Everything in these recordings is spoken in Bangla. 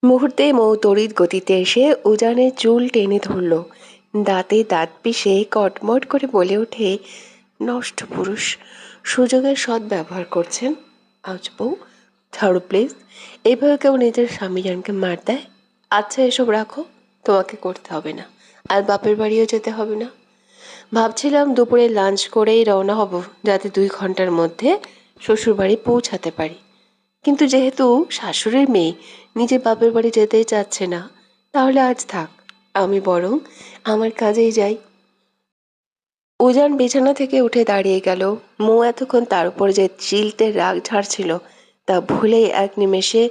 মুহূর্তে মৌ তড়িৎ গতিতে এসে উজানের চুল টেনে ধরল। দাঁতে দাঁত পিষে কটমট করে বলে ওঠে, নষ্ট পুরুষ, সুযোগের সদ্ব্যবহার করছেন। আজ বউ, ছাড়ো প্লিজ। এইভাবে কেউ নিজের স্বামীজানকে মার দেয়? আচ্ছা, এসব রাখো, তোমাকে করতে হবে না, আর বাপের বাড়িও যেতে হবে না। ভাবছিলাম দুপুরে লাঞ্চ করেই রওনা হব, যাতে 2 ঘন্টার মধ্যে শ্বশুরবাড়ি পৌঁছাতে পারি। কিন্তু যেহেতু শাশুড়ির মেয়ে নিজের বাপের বাড়ি যেতেই চাচ্ছে না, তাহলে আজ থাক, আমি বরং আমার কাজেই যাই। উজান বিছানা থেকে উঠে দাঁড়িয়ে গেল। মৌ এতক্ষণ তার উপর যে চিলতে রাগ ঝাড়ছিল তা ভুলেই এক নিমেষে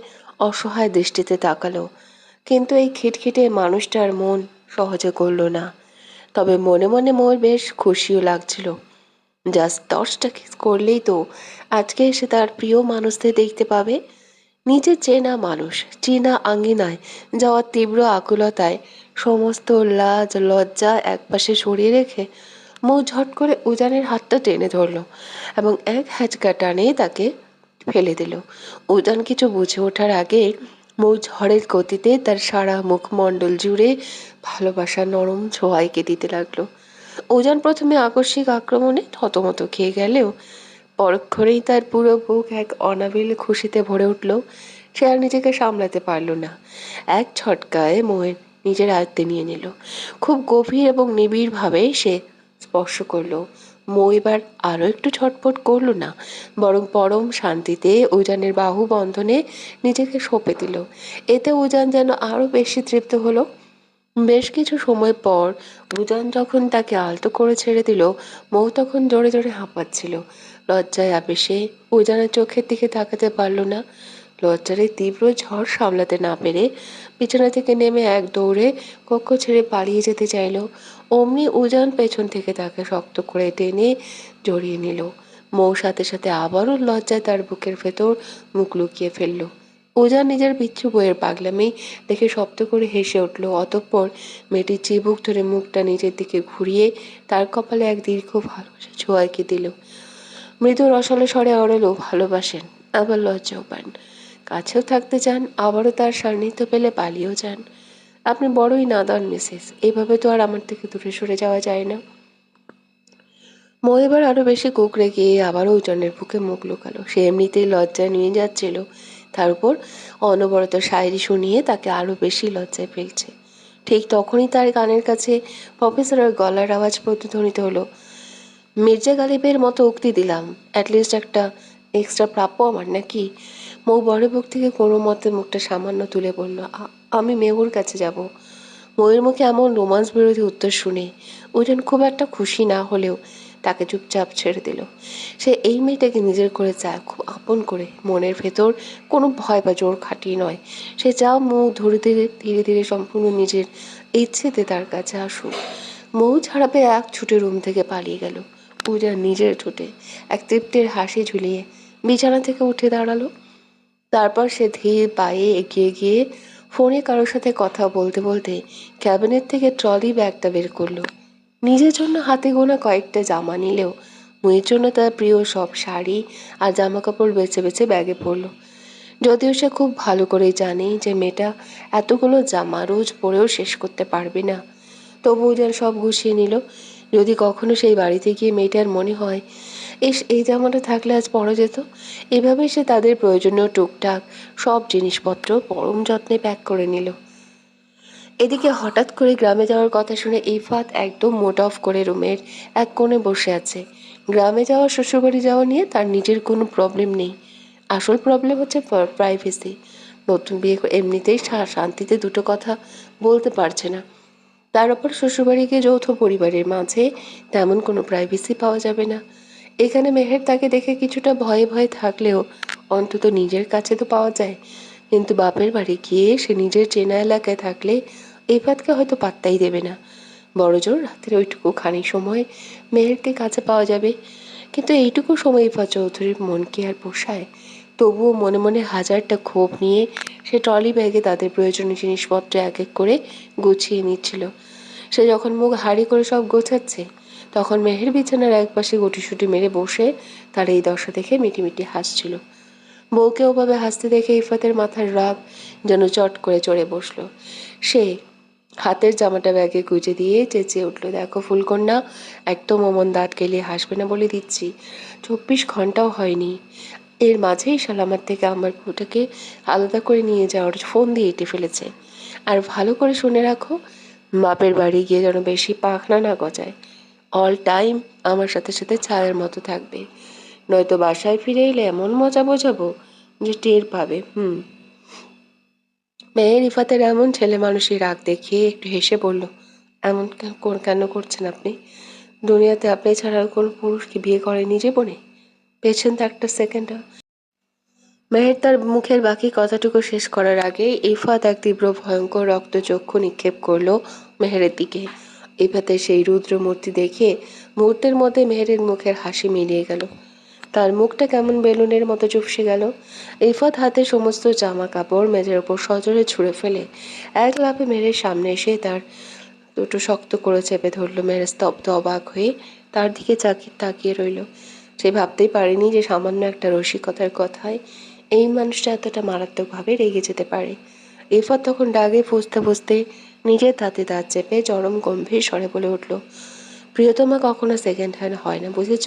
অসহায় দৃষ্টিতে তাকালো। কিন্তু এই খিটখিটে মানুষটার মন সহজে গলল না। তবে মনে মনে মোর বেশ খুশিও লাগছিল। জাস্ট 10টা কিস করলেই তো আজকে সে তার প্রিয় মানুষদের দেখতে পাবে। নিজের চেনা মানুষ চেনা আঙ্গিনায় যাওয়ার তীব্র আকুলতায় সমস্ত লাজ লজ্জা একপাশে সরিয়ে রেখে মৌ ঝট করে উজানের হাতটা টেনে ধরল এবং এক হ্যাচকা টানে তাকে ফেলে দিল। উজান কিছু বুঝে ওঠার আগে মৌ ঝড়ের গতিতে তার সারা মুখমণ্ডল জুড়ে ভালোবাসার নরম ছোঁয়াইকে দিতে লাগলো। উজান প্রথমে আকস্মিক আক্রমণে থতমত খেয়ে গেলেও পরক্ষণেই তার পুরো বুক এক অনাবিল খুশিতে ভরে উঠল। সে আর নিজেকে সামলাতে পারল না। এক ছটকায় মোয়ের নিজের আয়ত্তে নিয়ে নিল। খুব গভীর এবং নিবিড়ভাবে সে স্পর্শ করলো। মৌ এবার আরও একটু ছটফট করলো না, বরং পরম শান্তিতে উজানের বাহু বন্ধনে নিজেকে সঁপে দিল। এতে উজান যেন আরও বেশি তৃপ্ত হলো। বেশ কিছু সময় পর উজান যখন তাকে আলতো করে ছেড়ে দিল, মৌ তখন জোরে জোরে হাঁপাচ্ছিল। লজ্জায় আবেশে উজানের চোখের দিকে তাকাতে পারল না। লজ্জার এই তীব্র ঝড় সামলাতে না পেরে বিছানা থেকে নেমে এক দৌড়ে কক্ষ ছেড়ে পালিয়ে যেতে চাইল। অমনি উজান পেছন থেকে তাকে শক্ত করে টেনে জড়িয়ে নিল। মৌ সাথে সাথে আবারও লজ্জায় তার বুকের ভেতর মুখ লুকিয়ে ফেলল। উজান নিজের বিচ্ছু বইয়ের পাগলামি দেখে শব্দ করে হেসে উঠল। অতঃপর মেয়েটির চিবুক ধরে মুখটা নিজের দিকে ঘুরিয়ে তার কপালে এক দীর্ঘ ভালোবাসা ছোঁয়াকে দিল। মৃদু রসালো স্বরে আওড়ালো, ভালোবাসেন, আবার লজ্জাও পান, কাছেও থাকতে চান, আবারও তার সান্নিধ্য পেলে পালিয়েও যান। আপনি বড়ই নাদান মিসেস, এইভাবে তো আর আমার থেকে দূরে সরে যাওয়া যায় না। মৌ এবার আরো বেশি কুঁকড়ে গিয়ে আবারও উজানের বুকে মুখ লুকালো। সে এমনিতেই লজ্জায় নিয়ে যাচ্ছিল, তার উপর অনবরত শায়েরি শুনিয়ে তাকে আরো বেশি লজ্জায় ফেলছে। ঠিক তখনই তার কানের কাছে প্রফেসরের গলার আওয়াজ প্রতিধ্বনিত হলো, মির্জা গালিবের মতো উক্তি দিলাম, অ্যাটলিস্ট একটা এক্সট্রা প্রাপ্য আমার নাকি? মৌ বড় বুক থেকে কোনো মতে মুখটা সামান্য তুলে বলল, আমি মেহুর কাছে যাব। মৌয়ের মুখে এমন রোমান্স বিরোধী উত্তর শুনে ওজন খুব একটা খুশি না হলেও তাকে চুপচাপ ছেড়ে দিল। সে এই মেয়েটাকে নিজের করে চায়, খুব আপন করে, মনের ভেতর কোনো ভয় বা জোর খাটিয়ে নয়। সে চাও মৌ ধীরে ধীরে ধীরে ধীরে সম্পূর্ণ নিজের ইচ্ছেতে তার কাছে আসুক। মৌ ছাড়াবে এক ছুটে রুম থেকে পালিয়ে গেল। পূজা নিজের ঠোঁটে এক তৃপ্তির হাসি ঝুলিয়ে বিছানা থেকে উঠে দাঁড়ালো। তারপর সে ধীর পায়ে এগিয়ে গিয়ে ফোনে কারোর সাথে কথা বলতে বলতে ক্যাবিনেট থেকে ট্রলি ব্যাগটা বের করলো। নিজের জন্য হাতে গোনা কয়েকটা জামা নিলেও মেয়ের জন্য তার প্রিয় সব শাড়ি আর জামা কাপড় বেছে বেছে ব্যাগে পড়লো। যদিও সে খুব ভালো করেই জানে যে মেয়েটা এতগুলো জামা রোজ পরেও শেষ করতে পারবে না, তবুও যেন সব গুছিয়ে নিল। যদি কখনো সেই বাড়িতে গিয়ে মেয়েটার মনে হয়, এই জামাটা থাকলে আজ পরা যেত। এভাবে সে তাদের প্রয়োজনীয় টুকটাক সব জিনিসপত্র পরম যত্নে প্যাক করে নিল। এদিকে হঠাৎ করে গ্রামে যাওয়ার কথা শুনে ইফাত একদম মুড অফ করে রুমের এক কোণে বসে আছে। গ্রামে যাওয়া, শ্বশুরবাড়ি যাওয়া নিয়ে তার নিজের কোনো প্রবলেম নেই। আসল প্রবলেম হচ্ছে প্রাইভেসি। নতুন বিয়ে করে এমনিতেই শান্তিতে দুটো কথা বলতে পারছে না, তার উপর শ্বশুরবাড়ি গিয়ে যৌথ পরিবারের মাঝে তেমন কোনো প্রাইভেসি পাওয়া যাবে না। এখানে মেহের তাকে দেখে কিছুটা ভয়ে ভয়ে থাকলেও অন্তত নিজের কাছে তো পাওয়া যায়। কিন্তু বাপের বাড়ি গিয়ে সে নিজের চেনা এলাকায় থাকলে ইফাতকে হয়তো পাত্তাই দেবে না। বড়জোর রাতের ওইটুকু খানি সময় মেহেরকে কাছে পাওয়া যাবে। কিন্তু এইটুকু সময় ইফাত চৌধুরীর মন কি আর পোষায়? তবুও মনে মনে হাজারটা ক্ষোভ নিয়ে সে ট্রলি ব্যাগে তাদের প্রয়োজনীয় জিনিসপত্র এক এক করে গুছিয়ে নিচ্ছিল। সে যখন মুখ হাঁড়ি করে সব গোছাচ্ছে, তখন মেহের বিছানার একপাশে গুটিসুটি মেরে বসে তার এই দশা দেখে মিটিমিটি হাসছিল। বউকে ওভাবে হাসতে দেখে ইফাতের মাথার রাগ যেন চট করে চড়ে বসলো। সে হাতের জামাটা ব্যাগে গুজে দিয়ে চেঁচিয়ে উঠল, দেখো ফুলকন্যা, একদম অমন দাঁত গেলিয়ে হাসবে না বলে দিচ্ছি। 24 ঘন্টাও হয়নি, এর মাঝেই সালামার থেকে আমার বউটাকে আলাদা করে নিয়ে যাওয়ার ফোন দিয়ে এঁটে ফেলেছে। আর ভালো করে শুনে রাখো, বাপের বাড়ি গিয়ে যেন বেশি পাখনা না গজায়। অল টাইম আমার সাথে সাথে ছায়ার মতো থাকবে, নয়তো বাসায় ফিরে এলে এমন মজা বোঝাবো যে টের পাবে। মেয়ের ইফাতের এমন ছেলে মানুষের রাগ দেখিয়ে একটু হেসে বলল, এমন কেন করছেন আপনি? দুনিয়াতে আপনি ছাড়া কোন পুরুষকে বিয়ে করেনি জীবনে? পেছন তো একটা সেকেন্ড। মেহের তার মুখের বাকি কথাটুকু শেষ করার আগে ইফাত এক তীব্র ভয়ঙ্কর রক্তচক্ষু নিক্ষেপ করলো মেহেরের দিকে। ইফাতের সেই রুদ্র মূর্তি দেখে মুহূর্তের মধ্যে মেহেরের মুখের হাসি মিলিয়ে গেল। তার মুখটা কেমন বেলুনের মতো চুপসে গেল। ইফাত হাতে সমস্ত জামা কাপড় মেঝের ওপর সজোরে ছুঁড়ে ফেলে এক লাফে মেহেরের সামনে এসে তার দুটো শক্ত করে চেপে ধরল। মেহের স্তব্ধ অবাক হয়ে তার দিকে তাকিয়ে রইল। সে ভাবতেই পারেনি যে সামান্য একটা রসিকতার কথায় এই মানুষটা এতটা মারাত্মকভাবে রেগে যেতে পারে। ইফাত তখন ডাগে ফুঁসতে ফুঁসতে নিজের দাঁতে দাঁত চেপে চরম গম্ভীর স্বরে বলে উঠল, প্রিয়তমা কখনো সেকেন্ড হ্যান্ড হয় না, বুঝেছ?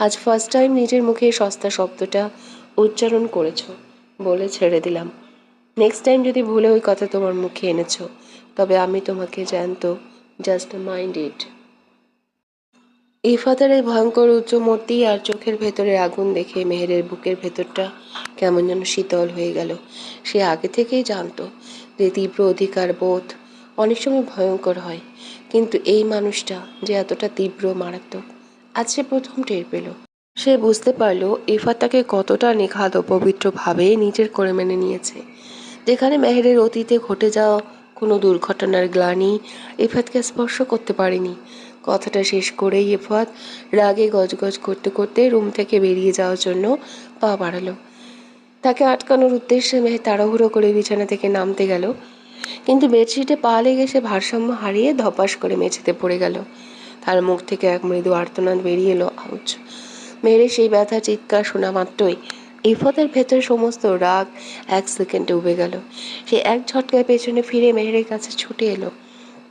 আজ ফার্স্ট টাইম নিজের মুখে সস্তা শব্দটা উচ্চারণ করেছ বলে ছেড়ে দিলাম। নেক্সট টাইম যদি ভুলে ওই কথা তোমার মুখে এনেছ, তবে আমি তোমাকে জ্যান্ত, জাস্ট মাইন্ড ইট। ইফাতের এই ভয়ঙ্কর উচ্চ মূর্তি আর চোখের ভেতরের আগুন দেখে মেহেরের বুকের ভেতরটা কেমন যেন শীতল হয়ে গেল। সে আগে থেকেই জানতো যে তীব্র অধিকার বোধ অনেক সময় ভয়ঙ্কর হয়, কিন্তু এই মানুষটা যে এতটা তীব্র মারাত্মক আজ সে প্রথম টের পেল। সে বুঝতে পারল ইফাত তাকে কতটা নিখাদ ও পবিত্রভাবে নিজের করে মেনে নিয়েছে। যেখানে মেহেরের অতীতে ঘটে যাওয়া কোনো দুর্ঘটনার গ্লানি ইফাতকে স্পর্শ করতে পারেনি। কথাটা শেষ করেই ইফাত রাগে গজগজ করতে করতে রুম থেকে বেরিয়ে যাওয়ার জন্য পা বাড়ালো। তাকে আটকানোর উদ্দেশ্যে মেহের তাড়াহুড়ো করে বিছানা থেকে নামতে গেল, কিন্তু বেডশিটে পা লেগে সে ভারসাম্য হারিয়ে ধপাস করে মেঝেতে পড়ে গেল। তার মুখ থেকে এক মৃদু আর্তনাদ বেরিয়ে এলো, আউচ। মেয়ের সেই ব্যথা চিৎকার শোনা মাত্রই ইফাতের ভেতরে সমস্ত রাগ এক সেকেন্ডে উবে গেল। সে এক ঝটকায় পেছনে ফিরে মেহেরের কাছে ছুটে এলো,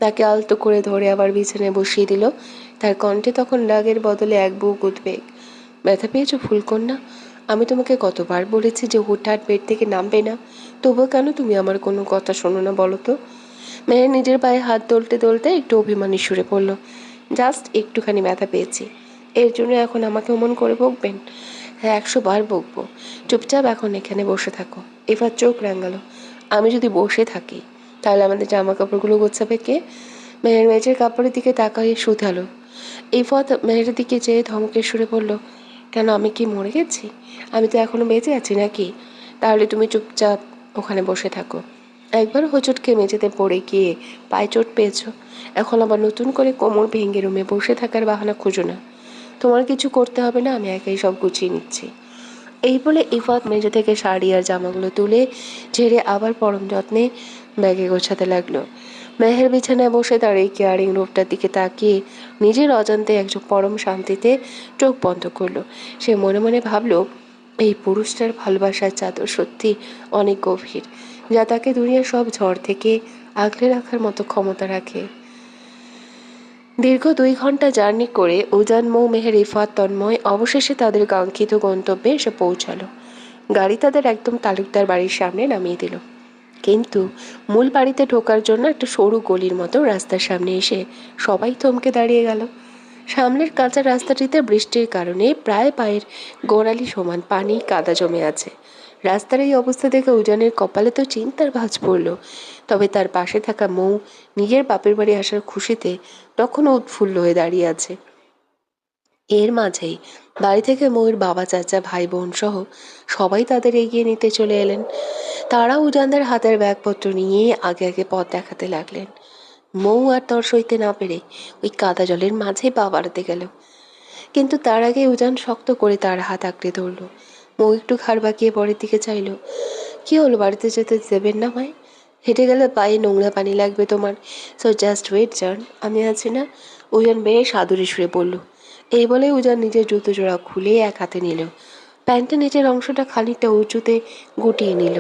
তাকে আলতো করে ধরে আবার বিছানায় বসিয়ে দিল। তার কণ্ঠে তখন রাগের বদলে এক বুক উদ্বেগ। ব্যথা পেয়েছো ফুলকন্যা? আমি তোমাকে কতবার বলেছি যে হুটহাট বেড থেকে নামবে না, তবুও কেন তুমি আমার কোনো কথা শোনো না বলো তো? মেহের নিজের পায়ে হাত দলতে দলতে একটু অভিমানী সুরে পড়ল, জাস্ট একটুখানি ব্যথা পেয়েছি, এর জন্য এখন আমাকে অমন করে বকবেন? হ্যাঁ, 100 বার বকবো। চুপচাপ এখন এখানে বসে থাকো। এবার চোখ রাঙালো, আমি যদি বসে থাকি তাহলে আমাদের জামা কাপড়গুলো গোছাবে কে? মেহের মেঝের কাপড়ের দিকে তাকাইয়ে শুধালো। ইফাত মেহেরের দিকে যেয়ে ধমকে সুরে বলল, কেন আমি কি মরে গেছি? আমি তো এখনো বেঁচে আছি নাকি? তাহলে তুমি চুপচাপ ওখানে বসে থাকো। একবার হোঁচটকে মেঝেতে পড়ে গিয়ে পায়ে চোট পেয়েছো, এখন আবার নতুন করে কোমর ভেঙে রুমে বসে থাকার বাহানা খুঁজো না। তোমার কিছু করতে হবে না, আমি একাই সব গুছিয়ে নিচ্ছি। এই বলে ইফাত মেঝে থেকে শাড়ি আর জামাগুলো তুলে ঝেড়ে আবার পরম যত্নে ব্যাগে গোছাতে লাগলো। মেহের বিছানায় বসে তার এই কেয়ারিং রূপটার দিকে তাকিয়ে নিজের অজান্তে একজন পরম শান্তিতে চোখ বন্ধ করলো। সে মনে মনে ভাবলো, এই পুরুষটার ভালোবাসার চাদর সত্যি অনেক গভীর, যা তাকে দুনিয়ার সব ঝড় থেকে আগলে রাখার মতো ক্ষমতা রাখে। দীর্ঘ 2 ঘন্টা জার্নি করে উজান, মৌ, মেহের, ইফাত, তন্ময় অবশেষে তাদের কাঙ্ক্ষিত গন্তব্যে এসে পৌঁছালো। গাড়ি তাদের একদম তালুকদার বাড়ির সামনে নামিয়ে দিল, কিন্তু মূল বাড়িতে ঢোকার জন্য একটা সরু গলির মতো রাস্তার সামনে এসে সবাই থমকে দাঁড়িয়ে গেল। সামনের কাঁচা রাস্তাটিতে বৃষ্টির কারণে প্রায় পায়ের গোড়ালি সমান পানি কাদা জমে আছে। রাস্তার এই অবস্থা দেখে উজানের কপালে তো চিন্তার ভাঁজ পড়ল, তবে তার পাশে থাকা মৌ নিজের বাপের বাড়ি আসার খুশিতে তখনও উৎফুল্ল হয়ে দাঁড়িয়ে আছে। এর মাঝেই বাড়ি থেকে মৌয়ের বাবা, চাচা, ভাই বোন সহ সবাই তাদের এগিয়ে নিতে চলে এলেন। তারা উজানদের হাতের ব্যাগপত্র নিয়ে আগে আগে পথ দেখাতে লাগলেন। মৌ আর তর সইতে না পেরে ওই কাদা জলের মাঝে পা বাড়াতে গেল, কিন্তু তার আগে উজান শক্ত করে তার হাত আঁকড়ে ধরল। মৌ একটু ঘাড় বাঁকিয়ে পরের দিকে চাইল। কি হলো, বাড়িতে যেতে দেবেন না ভাই? হেঁটে গেলে পায়ে নোংরা পানি লাগবে তোমার, সো জাস্ট ওয়েট জান, আমি আছি না। উজান বেশ আদুরে সুরে বলল। এই বলে উজান নিজের জুতো জোড়া খুলে এক হাতে নিল, প্যান্টের নিচের অংশটা খানিকটা উঁচুতে গুটিয়ে নিল,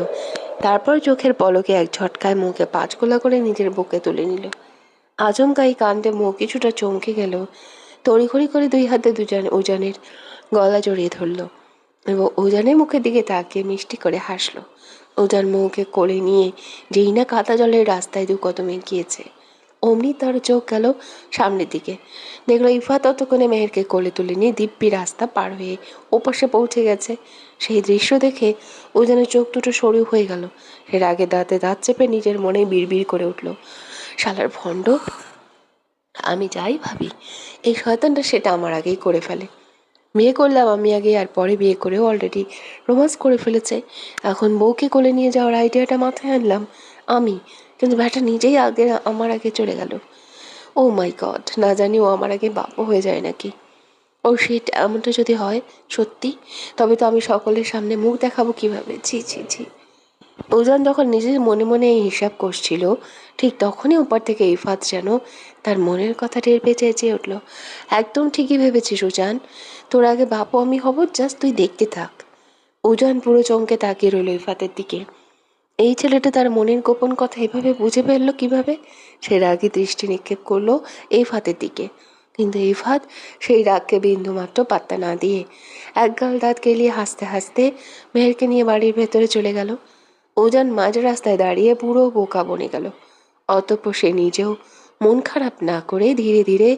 তারপর চোখের পলকে এক ঝটকায় মুখে পাঁচগোলা করে নিজের বুকে তুলে নিল। আচমকাই কাণ্ডে মুখ কিছুটা চমকে গেল। তড়িঘড়ি করে দুই হাতে উজানের গলা জড়িয়ে ধরল এবং উজানের মুখের দিকে তাকিয়ে মিষ্টি করে হাসলো। উজান মুখে কোলে নিয়ে যেই না কাদা জলের রাস্তায় দু কদম এগিয়েছে, অমনি তার চোখ গেল সামনের দিকে। দেখলো ইফা ততক্ষণে মেহেরকে কোলে তুলে নিয়ে দিব্যি রাস্তা পার হয়ে ওপাশে পৌঁছে গেছে। সেই দৃশ্য দেখে উজানের চোখ দুটো সরু হয়ে গেল। সে রাগে দাঁতে দাঁত চেপে নিজের মনে বিড়বিড় করে উঠল, শালার ভণ্ড, আমি যাই ভাবি এই শয়তানটা সেটা আমার আগেই করে ফেলে। বিয়ে করলাম আমি আগে, আর পরে বিয়ে করেও অলরেডি রোমান্স করে ফেলেছে। এখন বউকে কোলে নিয়ে যাওয়ার আইডিয়াটা মাথায় আনলাম আমি, কিন্তু ব্যাটা নিজেই আগে আমার আগে চলে গেল। ও মাই গড, না জানি ও আমার আগে বাপও হয়ে যায় নাকি। ও শিট, এমনটা যদি হয় সত্যি, তবে তো আমি সকলের সামনে মুখ দেখাবো কিভাবে? ছি ছি ছি। উজান যখন নিজের মনে মনে এই হিসাব করছিল, ঠিক তখনই ওপার থেকে ইফাত যেন তার মনের কথা টের পেয়ে চেঁচিয়ে উঠল, একদম ঠিকই ভেবেছিস উজান, তোর আগে বাপও আমি হব, জাস্ট তুই দেখতে থাক। উজান পুরো চমকে তাকিয়ে রইল ইফাতের দিকে। এই ছেলেটা তার মনের গোপন কথা এভাবে বুঝে ফেললো কিভাবে? সে রাগী দৃষ্টি নিক্ষেপ করলো ইফাতের দিকে, কিন্তু ইফাত সেই রাগকে বিন্দুমাত্র পাত্তা না দিয়ে একগাল দাঁত কেলিয়ে হাসতে হাসতে মেহেরকে নিয়ে বাড়ির ভেতরে চলে গেল। উজান মাঝ রাস্তায় দাঁড়িয়ে পুরো বোকা বনে গেল। অতঃপর সে নিজেও মন খারাপ না করে ধীরে ধীরে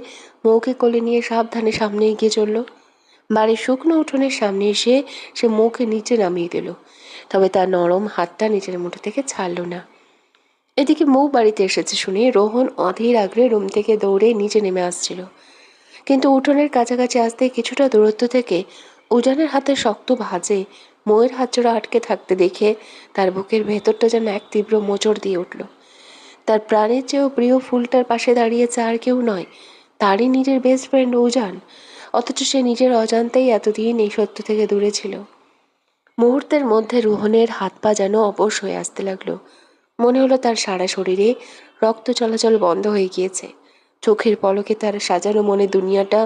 মৌকে কোলে নিয়ে সাবধানে সামনে এগিয়ে চলল। বাড়ির শুকনো উঠোনের সামনে এসে সে মুখে নিচে নামিয়ে দিল, তবে তার নরম হাতটা নিজের মুঠো থেকে ছাড়ল না। এদিকে মৌ বাড়িতে এসেছে শুনে রোহন অধীর আগ্রহে রুম থেকে দৌড়ে নিচে নেমে আসছিল, কিন্তু উঠোনের কাছাকাছি আসতে কিছুটা দূরত্ব থেকে উজানের হাতে শক্ত ভাঁজে মৌয়ের হাতজোড়া আটকে থাকতে দেখে তার বুকের ভেতরটা যেন এক তীব্র মোচড় দিয়ে উঠল। তার প্রাণের চেয়েও প্রিয় ফুলটার পাশে দাঁড়িয়েছে আর কেউ নয়, তারই নিজের বেস্ট ফ্রেন্ড উজান, অথচ সে নিজের অজান্তেই এতদিন এই সত্য থেকে দূরে ছিল। মুহূর্তের মধ্যে রোহনের হাত পা যেন অবশ হয়ে আসতে লাগলো। মনে হলো তার সারা শরীরে রক্ত চলাচল বন্ধ হয়ে গিয়েছে। চোখের পলকে তার সাজানো মনে দুনিয়াটা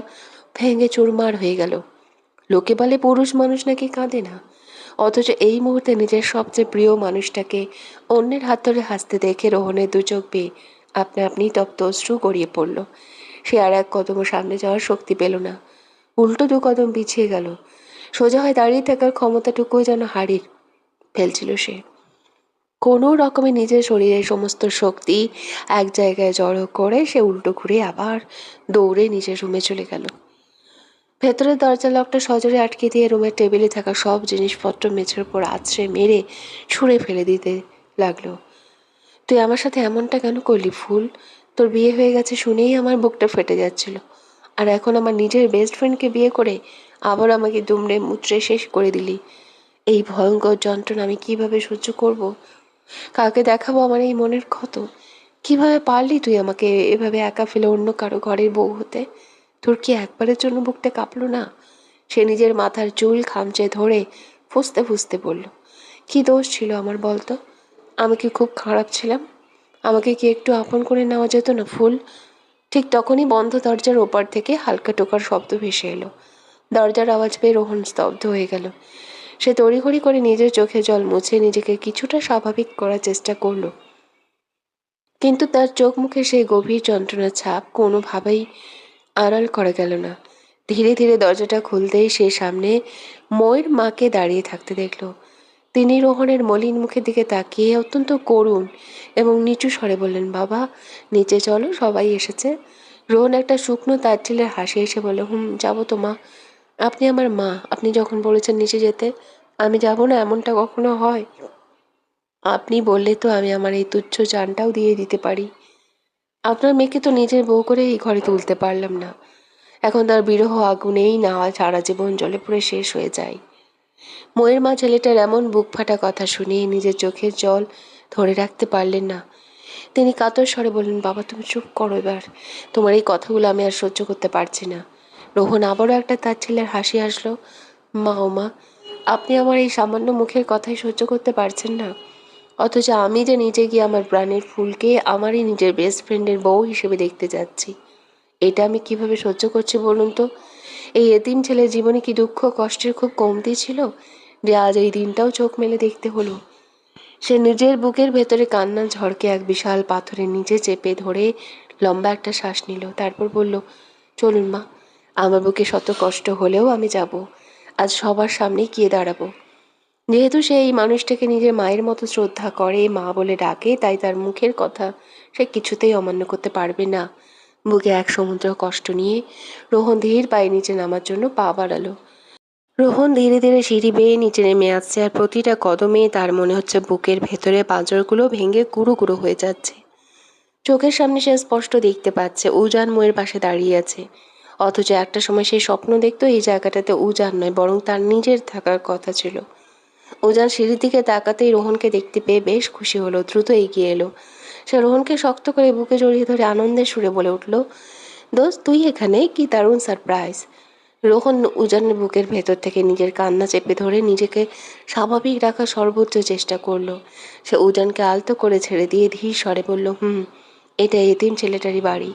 ভেঙে চুরমার হয়ে গেল। লোকে বলে পুরুষ মানুষ নাকি কাঁদে না, অথচ এই মুহূর্তে নিজের সবচেয়ে প্রিয় মানুষটাকে অন্যের হাত ধরে হাসতে দেখে রোহনের দু চোখ বেয়ে আপনা আপনি তপ্ত অশ্রু গড়িয়ে পড়ল। সে আর এক কদমও সামনে যাওয়ার শক্তি পেল না, উল্টো দু কদম পিছিয়ে গেল। সোজা হয়ে দাঁড়িয়ে থাকার ক্ষমতাটুকুও যেন হারিয়ে ফেলছিল সে। কোনো রকমে নিজের শরীরের সমস্ত শক্তি এক জায়গায় জড়ো করে সে উল্টো ঘুরে আবার দৌড়ে নিজের রুমে চলে গেল। ভেতরের দরজা লকটা সজোরে আটকে দিয়ে রুমের টেবিলে থাকা সব জিনিসপত্র মেঝের উপর আছড়ে মেরে ছুঁড়ে ফেলে দিতে লাগলো। তুই আমার সাথে এমনটা কেন করলি ফুল? তোর বিয়ে হয়ে গেছে শুনেই আমার বুকটা ফেটে যাচ্ছিল, আর এখন আমার নিজের বেস্ট ফ্রেন্ডকে বিয়ে করে আবার আমাকে দুমড়ে মুচড়ে শেষ করে দিলি। এই ভয়ঙ্কর যন্ত্রণা আমি কিভাবে সহ্য করব? কাকে দেখাবো আমার এই মনের ক্ষত? কিভাবে পারলি তুই আমাকে এভাবে একা ফেলে অন্য কারো ঘরের বউ হতে? তোর কি একবারের জন্য বুকটা কাঁপলো না? সে নিজের মাথার চুল খামচে ধরে ফুঁসতে ফুঁসতে বলল, কি দোষ ছিল আমার বলতো? আমি কি খুব খারাপ ছিলাম? আমাকে কি একটু আপন করে নেওয়া যেত না ফুল? ঠিক তখনই বন্ধ দরজার ওপার থেকে হালকা টোকার শব্দ ভেসে এলো। দরজার আওয়াজ পেয়ে রোহন স্তব্ধ হয়ে গেল। সে তড়িঘড়ি করে নিজের চোখে জল মুছে নিজেকে কিছুটা স্বাভাবিক করার চেষ্টা করলো, কিন্তু তার চোখ মুখে সেই গভীর যন্ত্রণার ছাপ কোনোভাবেই আড়াল করা গেল না। ধীরে ধীরে দরজাটা খুলতেই সে সামনে ময়ের মাকে দাঁড়িয়ে থাকতে দেখল। তিনি রোহনের মলিন মুখের দিকে তাকিয়ে অত্যন্ত করুণ এবং নিচু স্বরে বললেন, বাবা নিচে চলো, সবাই এসেছে। রোহন একটা শুকনো তাচ্ছিল্যের হাসি এসে বলল, যাবো তো মা, আপনি আমার মা, আপনি যখন বলেছেন নিচে যেতে আমি যাব না এমনটা কখনো হয়? আপনি বললে তো আমি আমার এই তুচ্ছ জানটাও দিয়ে দিতে পারি। আপনার মেয়েকে তো নিজের বউ করে এই ঘরে তুলতে পারলাম না, এখন তার বিরহ আগুনেই না সারা জীবন জ্বলে পুড়ে শেষ হয়ে যায়। ময়ের মা ছেলেটার এমন বুক ফাটা কথা শুনে নিজের চোখের জল ধরে রাখতে পারলেন না। তিনি কাতর স্বরে বললেন, বাবা তুমি চুপ করো এবার, তোমার এই কথাগুলো আমি আর সহ্য করতে পারছি না। রোহন আবারও একটা তার ছেলের হাসি আসলো। মা ও মা, আপনি আমার এই সামান্য মুখের কথাই সহ্য করতে পারছেন না, অথচ আমি যে নিজে গিয়ে আমার প্রাণের ফুলকে আমারই নিজের বেস্ট ফ্রেন্ডের বউ হিসেবে দেখতে যাচ্ছি, এটা আমি কিভাবে সহ্য করছি বলুন তো? এই এতিম ছেলের জীবনে কি দুঃখ কষ্টের খুব কমতি ছিল যে আজ এই দিনটাও চোখ মেলে দেখতে হলো? সে নিজের বুকের ভেতরে কান্নার ঝড়কে এক বিশাল পাথরের নিচে চেপে ধরে লম্বা একটা শ্বাস নিল। তারপর বলল, চলুন মা, আমার বুকে শত কষ্ট হলেও আমি যাব। আজ সবার সামনে গিয়ে দাঁড়াবো। যেহেতু সে এই মানুষটাকে নিজের মায়ের মতো শ্রদ্ধা করে, মা বলে ডাকে, তাই তার মুখের কথা সে কিছুতেই অমান্য করতে পারবে না। বুকে এক সমুদ্র কষ্ট নিয়ে রোহন ধীর পায়ে নিচে নামার জন্য পা বাড়ালো। রোহন ধীরে ধীরে সিঁড়ি বেয়ে নিচে নেমে আসছে, আর প্রতিটা কদমে তার মনে হচ্ছে বুকের ভেতরে পাঁজরগুলো ভেঙে গুঁড়ো গুঁড়ো হয়ে যাচ্ছে। চোখের সামনে সে স্পষ্ট দেখতে পাচ্ছে উজান মোয়ের পাশে দাঁড়িয়ে আছে। অথচ একটা সময় সে স্বপ্ন দেখতো এই জায়গাটাতে উজান নয়, বরং তার নিজের থাকার কথা ছিল। উজান সিঁড়ির দিকে তাকাতেই রোহনকে দেখতে পেয়ে বেশ খুশি হলো, দ্রুত এগিয়ে এলো। সে রোহনকে শক্ত করে বুকে জড়িয়ে ধরে আনন্দের সুরে বলে উঠল, দোস্ত তুই এখানে, কি দারুণ সারপ্রাইজ। রোহন উজানের বুকের ভেতর থেকে নিজের কান্না চেপে ধরে নিজেকে স্বাভাবিক রাখার সর্বোচ্চ চেষ্টা করলো। সে উজানকে আলতো করে ছেড়ে দিয়ে ধীর স্বরে বলল, এটা এতিম ছেলেটারই বাড়ি,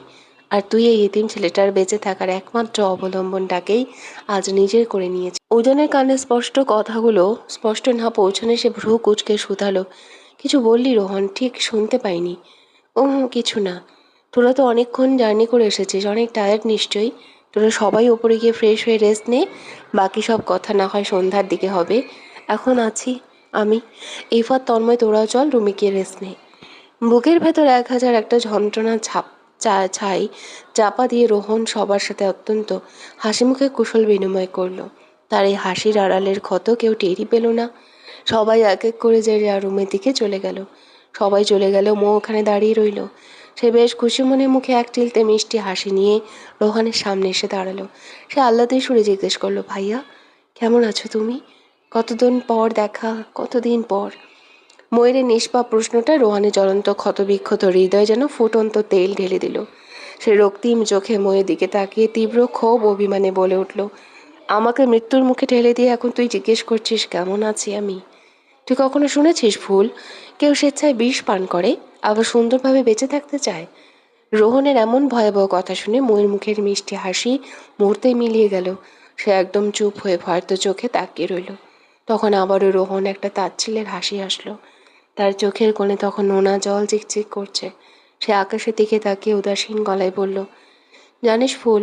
আর তুই এই এতিম ছেলেটার বেঁচে থাকার একমাত্র অবলম্বনটাকেই আজ নিজের করে নিয়েছে। উজানের কানে স্পষ্ট কথাগুলো স্পষ্ট না পৌঁছানো সে ভ্রু কুচকে শুধালো, কিছু বললি রোহন? ঠিক শুনতে পাইনি। কিছু না। তোরা তো অনেকক্ষণ জার্নি করে এসেছিস, অনেক টায়ার্ড নিশ্চয়ই। তোরা সবাই ওপরে গিয়ে ফ্রেশ হয়ে রেস্ট নে। বাকি সব কথা না হয় সন্ধ্যার দিকে হবে। এখন আছি আমি, ইফাত, তন্ময়, তোরাও চল রুমে গিয়ে রেস্ট নে। বুকের ভেতর 1000 একটা যন্ত্রণার ছাই চাপা দিয়ে রোহন সবার সাথে অত্যন্ত হাসিমুখে কুশল বিনিময় করলো। তার এই হাসির আড়ালের ক্ষত কেউ টেরই পেল না। সবাই এক এক করে যে যার রুমের দিকে চলে গেল। সবাই চলে গেল, মো ওখানে দাঁড়িয়ে রইল। সে বেশ খুশি মনে মুখে এক চিলতে মিষ্টি হাসি নিয়ে রোহানের সামনে এসে দাঁড়ালো। সে আহ্লাদের সুরে জিজ্ঞেস করলো, ভাইয়া কেমন আছো তুমি? কতদিন পর দেখা, কতদিন পর। ময়ূরের নিষ্পাপ প্রশ্নটা রোহানের জ্বলন্ত ক্ষতবিক্ষত হৃদয় যেন ফুটন্ত তেল ঢেলে দিল। সে রক্তিম চোখে ময়ের দিকে তাকিয়ে তীব্র ক্ষোভ অভিমানে বলে উঠল, আমাকে মৃত্যুর মুখে ঠেলে দিয়ে এখন তুই জিজ্ঞেস করছিস কেমন আছি আমি? তুই কখনো শুনেছিস ফুল, কেউ স্বেচ্ছায় বিষ পান করে আবার সুন্দরভাবে বেঁচে থাকতে চায়? রোহনের এমন ভয়াবহ কথা শুনে ময়ের মুখের মিষ্টি হাসি মুহূর্তেই মিলিয়ে গেল। সে একদম চুপ হয়ে ভয়ার্ত চোখে তাকিয়ে রইল। তখন আবারও রোহন একটা তাচ্ছিল্যের হাসি আসলো। তার চোখের কোণে তখন নোনা জল চিকচিক করছে। সে আকাশের দিকে তাকিয়ে উদাসীন গলায় বলল, জানিস ফুল,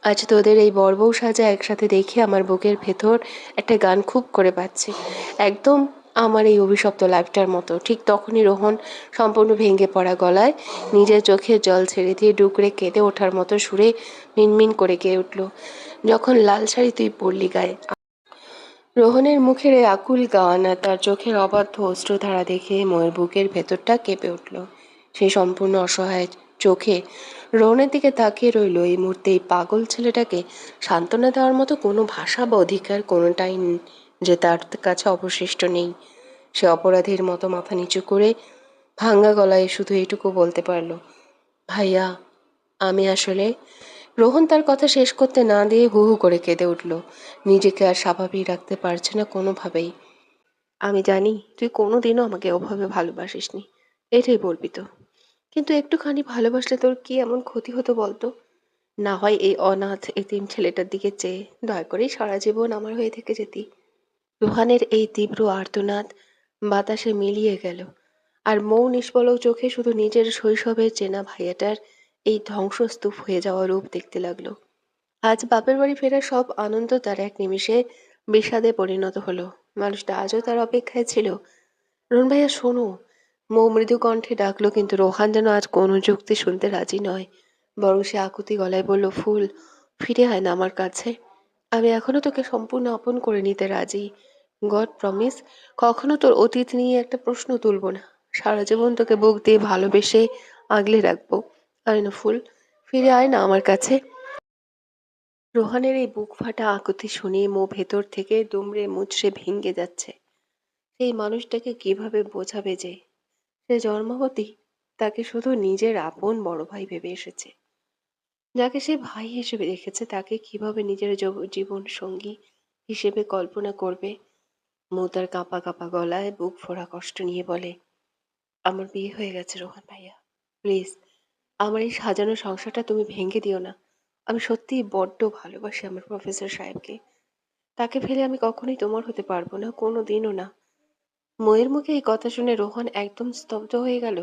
আজ তোদের এই বর্বউ সাজা একসাথে দেখে আমার বুকের ভেতর একটা গান খুব করে পাচ্ছে, একদম আমার এই অভিশপ্ত লাইফটার মতো। ঠিক তখনই রোহন সম্পূর্ণ ভেঙে পড়া গলায় নিজের চোখের জল ছেড়ে দিয়ে ডুকরে কেঁদে ওঠার মতো সুরে মিনমিন করে গেয়ে উঠল, যখন লাল শাড়ি তুই পরলি গায়ে। রোহনের মুখের এই আকুল গান আর তার চোখের অবাধ্য অশ্রুধারা দেখে ময়ের বুকের ভেতরটা কেঁপে উঠল। সে সম্পূর্ণ অসহায় চোখে রোহনের দিকে তাকিয়ে রইল। এই মুহূর্তে এই পাগল ছেলেটাকে সান্ত্বনা দেওয়ার মতো কোনো ভাষা বা অধিকার কোনোটাই যে তার কাছে অবশিষ্ট নেই। সে অপরাধীর মতো মাথা নিচু করে ভাঙ্গা গলায় শুধু এইটুকু বলতে পারল, ভাইয়া আমি আসলে। রোহন তার কথা শেষ করতে না দিয়ে হু হু করে কেঁদে উঠল। নিজেকে আর স্বাভাবিক রাখতে পারছে না কোনোভাবেই। আমি জানি তুই কোনোদিনও আমাকে ওভাবে ভালোবাসিসনি, এটাই বলবি তো? কিন্তু একটুখানি ভালোবাসলে তোর কি এমন ক্ষতি হতো বলতো? না হয় এই অনাথ এতিম ছেলেটার দিকে চেয়ে দয়া করেই সারা জীবন আমার হয়ে থেকে যেতি। রোহানের এই তীব্র আর্তনাদ বাতাসে মিলিয়ে গেল, আর মৌ নিষ্পলক চোখে শুধু নিজের শৈশবের চেনা ভাইয়াটার এই ধ্বংসস্তূপ হয়ে যাওয়া রূপ দেখতে লাগলো। আজ বাপের বাড়ি ফেরার সব আনন্দ তার এক নিমিষে বিষাদে পরিণত হলো। মানুষটা আজও তার অপেক্ষায় ছিল। রোহন ভাইয়া শোনো, মৌ মৃদু কণ্ঠে ডাকলো, কিন্তু রোহান যেন আজ কোনো যুক্তি শুনতে রাজি নয়। বরং সে আকুতি গলায় বলল, ফুল ফিরে আয় না আমার কাছে। আমি এখনো তোকে সম্পূর্ণ আপন করে নিতে রাজি। গড প্রমিস, কখনো তোর অতীত নিয়ে একটা প্রশ্ন তুলবো না। সারা জীবন তোকে বুক দিয়ে ভালোবেসে আগলে রাখবো। আয় না ফুল, ফিরে আয় না আমার কাছে। রোহানের এই বুক ফাটা আকুতি শুনে মো ভেতর থেকে দুমড়ে মুচড়ে ভেঙে যাচ্ছে। সেই মানুষটাকে কিভাবে বোঝাবে যে সে জন্মাবতী তাকে শুধু নিজের আপন বড় ভাই ভেবে এসেছে, যাকে সে ভাই হিসেবে দেখেছে তাকে কিভাবে নিজের জীবন সঙ্গী হিসেবে কল্পনা করবে। মৌ তার কাঁপা কাঁপা গলায় বুক ফোড়া কষ্ট নিয়ে বলে, আমার বিয়ে হয়ে গেছে রোহন ভাইয়া, প্লিজ আমার এই সাজানো সংসারটা তুমি ভেঙে দিও না। আমি সত্যিই বড্ড ভালোবাসি আমার প্রফেসর সাহেবকে। তাকে ফেলে আমি কখনোই তোমার হতে পারবো না, কোনোদিনও না। ময়ের মুখে এই কথা শুনে রোহন একদম স্তব্ধ হয়ে গেল।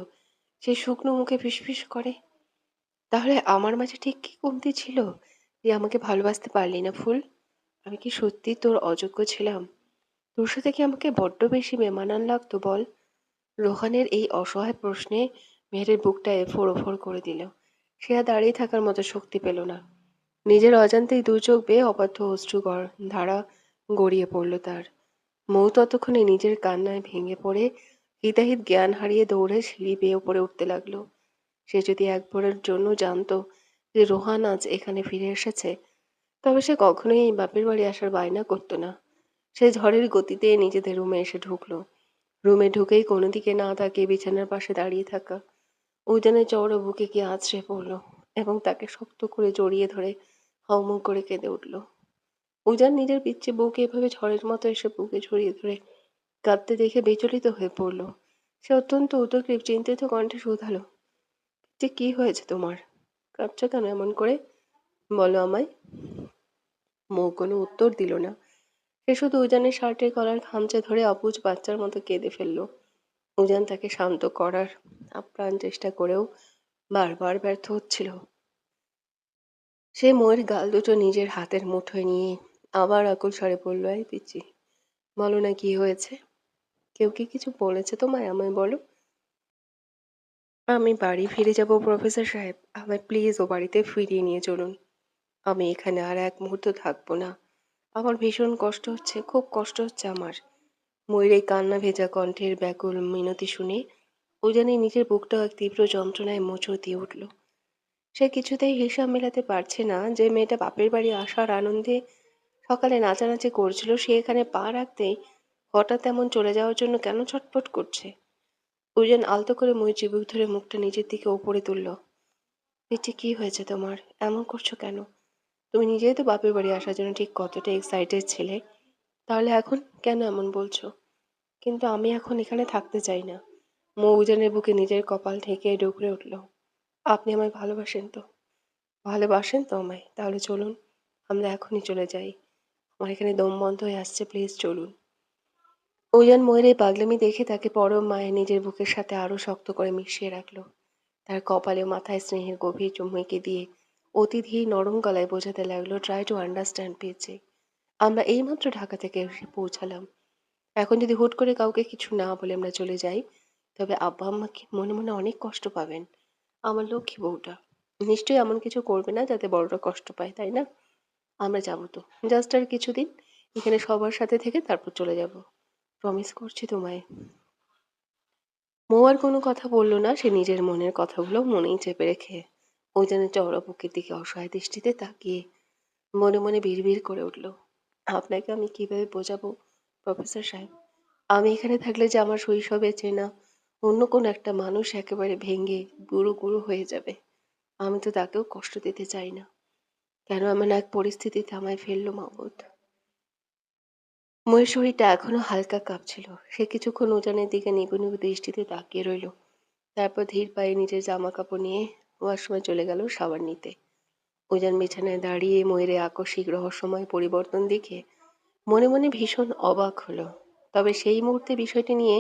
সে শুকনো মুখে ফিসফিস করে, তাহলে আমার মাঝে ঠিক কি কমতি ছিল যে আমাকে ভালোবাসতে পারলি না ফুল? আমি কি সত্যি তোর অযোগ্য ছিলাম? তোর সাথে কি আমাকে বড্ড বেশি বেমানান লাগতো বল? রোহানের এই অসহায় প্রশ্নে মেহেরের বুকটা এফোড় ওফোড় করে দিল। সে আর দাঁড়িয়ে থাকার মতো শক্তি পেল না। নিজের অজান্তেই দু চোখ বেয়ে অবাধ্য অশ্রুগর ধারা গড়িয়ে পড়ল তার। মৌ ততক্ষণে নিজের কান্নায় ভেঙে পড়ে হিতাহিত জ্ঞান হারিয়ে দৌড়ে সিঁড়ি বেয়ে ওপরে উঠতে লাগলো। সে যদি একবারের জন্য জানতো যে রোহান আজ এখানে ফিরে এসেছে, তবে সে কখনোই এই বাপের বাড়ি আসার বায়না করতো না। সে ঝড়ের গতিতে নিজেদের রুমে এসে ঢুকলো। রুমে ঢুকেই কোনো দিকে না তাকিয়ে বিছানার পাশে দাঁড়িয়ে থাকা উজানের চওড়া বুকে গিয়ে আছড়ে পড়ল এবং তাকে শক্ত করে জড়িয়ে ধরে হাউমাউ করে কেঁদে উঠল। উজান নিজের পিচ্চি বউকে এভাবে ঝড়ের মতো এসে বুকে জড়িয়ে ধরে কাঁদতে দেখে বিচলিত হয়ে পড়ল। সে অত্যন্ত উদ্গ্রীব চিন্তিত কণ্ঠে শুধালো, যে কি হয়েছে তোমার? কাঁদছো কেন এমন করে? বলো আমায়। মৌ কোনো উত্তর দিল না। সে শুধু উজানের শার্টের কলার খামচে ধরে অবুঝ বাচ্চার মতো কেঁদে ফেলল। উজান তাকে শান্ত করার আপ্রাণ চেষ্টা করেও বারবার ব্যর্থ হচ্ছিল। সে ময়ের গাল দুটো নিজের হাতের মুঠোয় নিয়ে আবার আকুল স্বরে বলল, এই পিচ্চি, বলো না কি হয়েছে? কেউ কি কিছু বলেছে তোমায়? আমায় বলো। আমি বাড়ি ফিরে যাব প্রফেসর সাহেব, আমায় প্লিজ ও বাড়িতে ফিরিয়ে নিয়ে চলুন। আমি এখানে আর এক মুহূর্ত থাকবো না। আমার ভীষণ কষ্ট হচ্ছে, খুব কষ্ট হচ্ছে আমার। ময়ূর এই কান্না ভেজা কণ্ঠের ব্যাকুল মিনতি শুনে উজানি নিজের বুকটাও এক তীব্র যন্ত্রণায় মোচড় দিয়ে উঠল। সে কিছুতেই হিসাব মেলাতে পারছে না যে মেয়েটা বাপের বাড়ি আসার আনন্দে সকালে নাচানাচি করছিল, সে এখানে পা রাখতেই হঠাৎ এমন চলে যাওয়ার জন্য কেন ছটফট করছে। উজান আলতো করে ময়ূর চিবুক ধরে মুখটা নিজের দিকে ওপরে তুলল। পিচ্চি, কি হয়েছে তোমার? এমন করছো কেন? তুমি নিজেই তো বাপের বাড়ি আসার জন্য ঠিক কতটা এক্সাইটেড ছিলে, তাহলে এখন কেন এমন বলছো? কিন্তু আমি এখন এখানে থাকতে চাই না। মৌজানের বুকে নিজের কপাল ঠেকে ডুকরে উঠল। আপনি আমায় ভালোবাসেন তো? ভালোবাসেন তো আমায়? তাহলে চলুন, আমরা এখনই চলে যাই। আমার এখানে দম বন্ধ হয়ে আসছে, প্লিজ চলুন। উজান ময়ের এই পাগলামি দেখে তাকে পরম মায়ে নিজের বুকের সাথে আরো শক্ত করে মিশিয়ে রাখলো। তার কপালে মাথায় স্নেহের গভীর চুমুকে দিয়ে অতি ধীর নরম গলায় বোঝাতে লাগলো, ট্রাই টু আন্ডারস্ট্যান্ড পেয়েছে। আমরা এইমাত্র ঢাকা থেকে এসে পৌঁছালাম। এখন যদি হুট করে কাউকে কিছু না বলে আমরা চলে যাই, তবে আব্বা আম্মা কি মনে মনে অনেক কষ্ট পাবেন। আমার লক্ষ্মী বউটা নিশ্চয়ই এমন কিছু করবে না যাতে বড়রা কষ্ট পায়, তাই না? আমরা যাবো তো, জাস্ট আর কিছুদিন এখানে সবার সাথে থেকে তারপর চলে যাব। প্রমিস করছি তোমায়। মৌ আর কোনো কথা বলল না। সে নিজের মনের কথাগুলো মনেই চেপে রেখে ওজনের চওড়া বুকের দিকে অসহায় দৃষ্টিতে তাকিয়ে মনে মনে বিড়বিড় করে উঠল, আপনাকে আমি কিভাবে বোঝাবো প্রফেসর সাহেব? আমি এখানে থাকলে যে আমার শৈশবে চেনা অন্য কোন একটা মানুষ একেবারে ভেঙে গুঁড়ো গুঁড়ো হয়ে যাবে। আমি তো তাকেও কষ্ট দিতে চাই না। কেন এমন এক পরিস্থিতিতে আমায় ফেললো মাবুদ? ময়ের শরীরটা এখনো হালকা কাঁপছিল। সে কিছুক্ষণ উজানের দিকে নিবু নিবু দৃষ্টিতে তাকিয়ে রইল। তারপর ধীর পায়ে নিজের জামা কাপড় নিয়ে ওয়াশরুমে চলে গেল সাবান নিতে। উজান বিছানায় দাঁড়িয়ে ময়ূরে আকস্মিক রহস্যময় পরিবর্তন দেখে মনে মনে ভীষণ অবাক হলো। তবে সেই মুহূর্তে বিষয়টি নিয়ে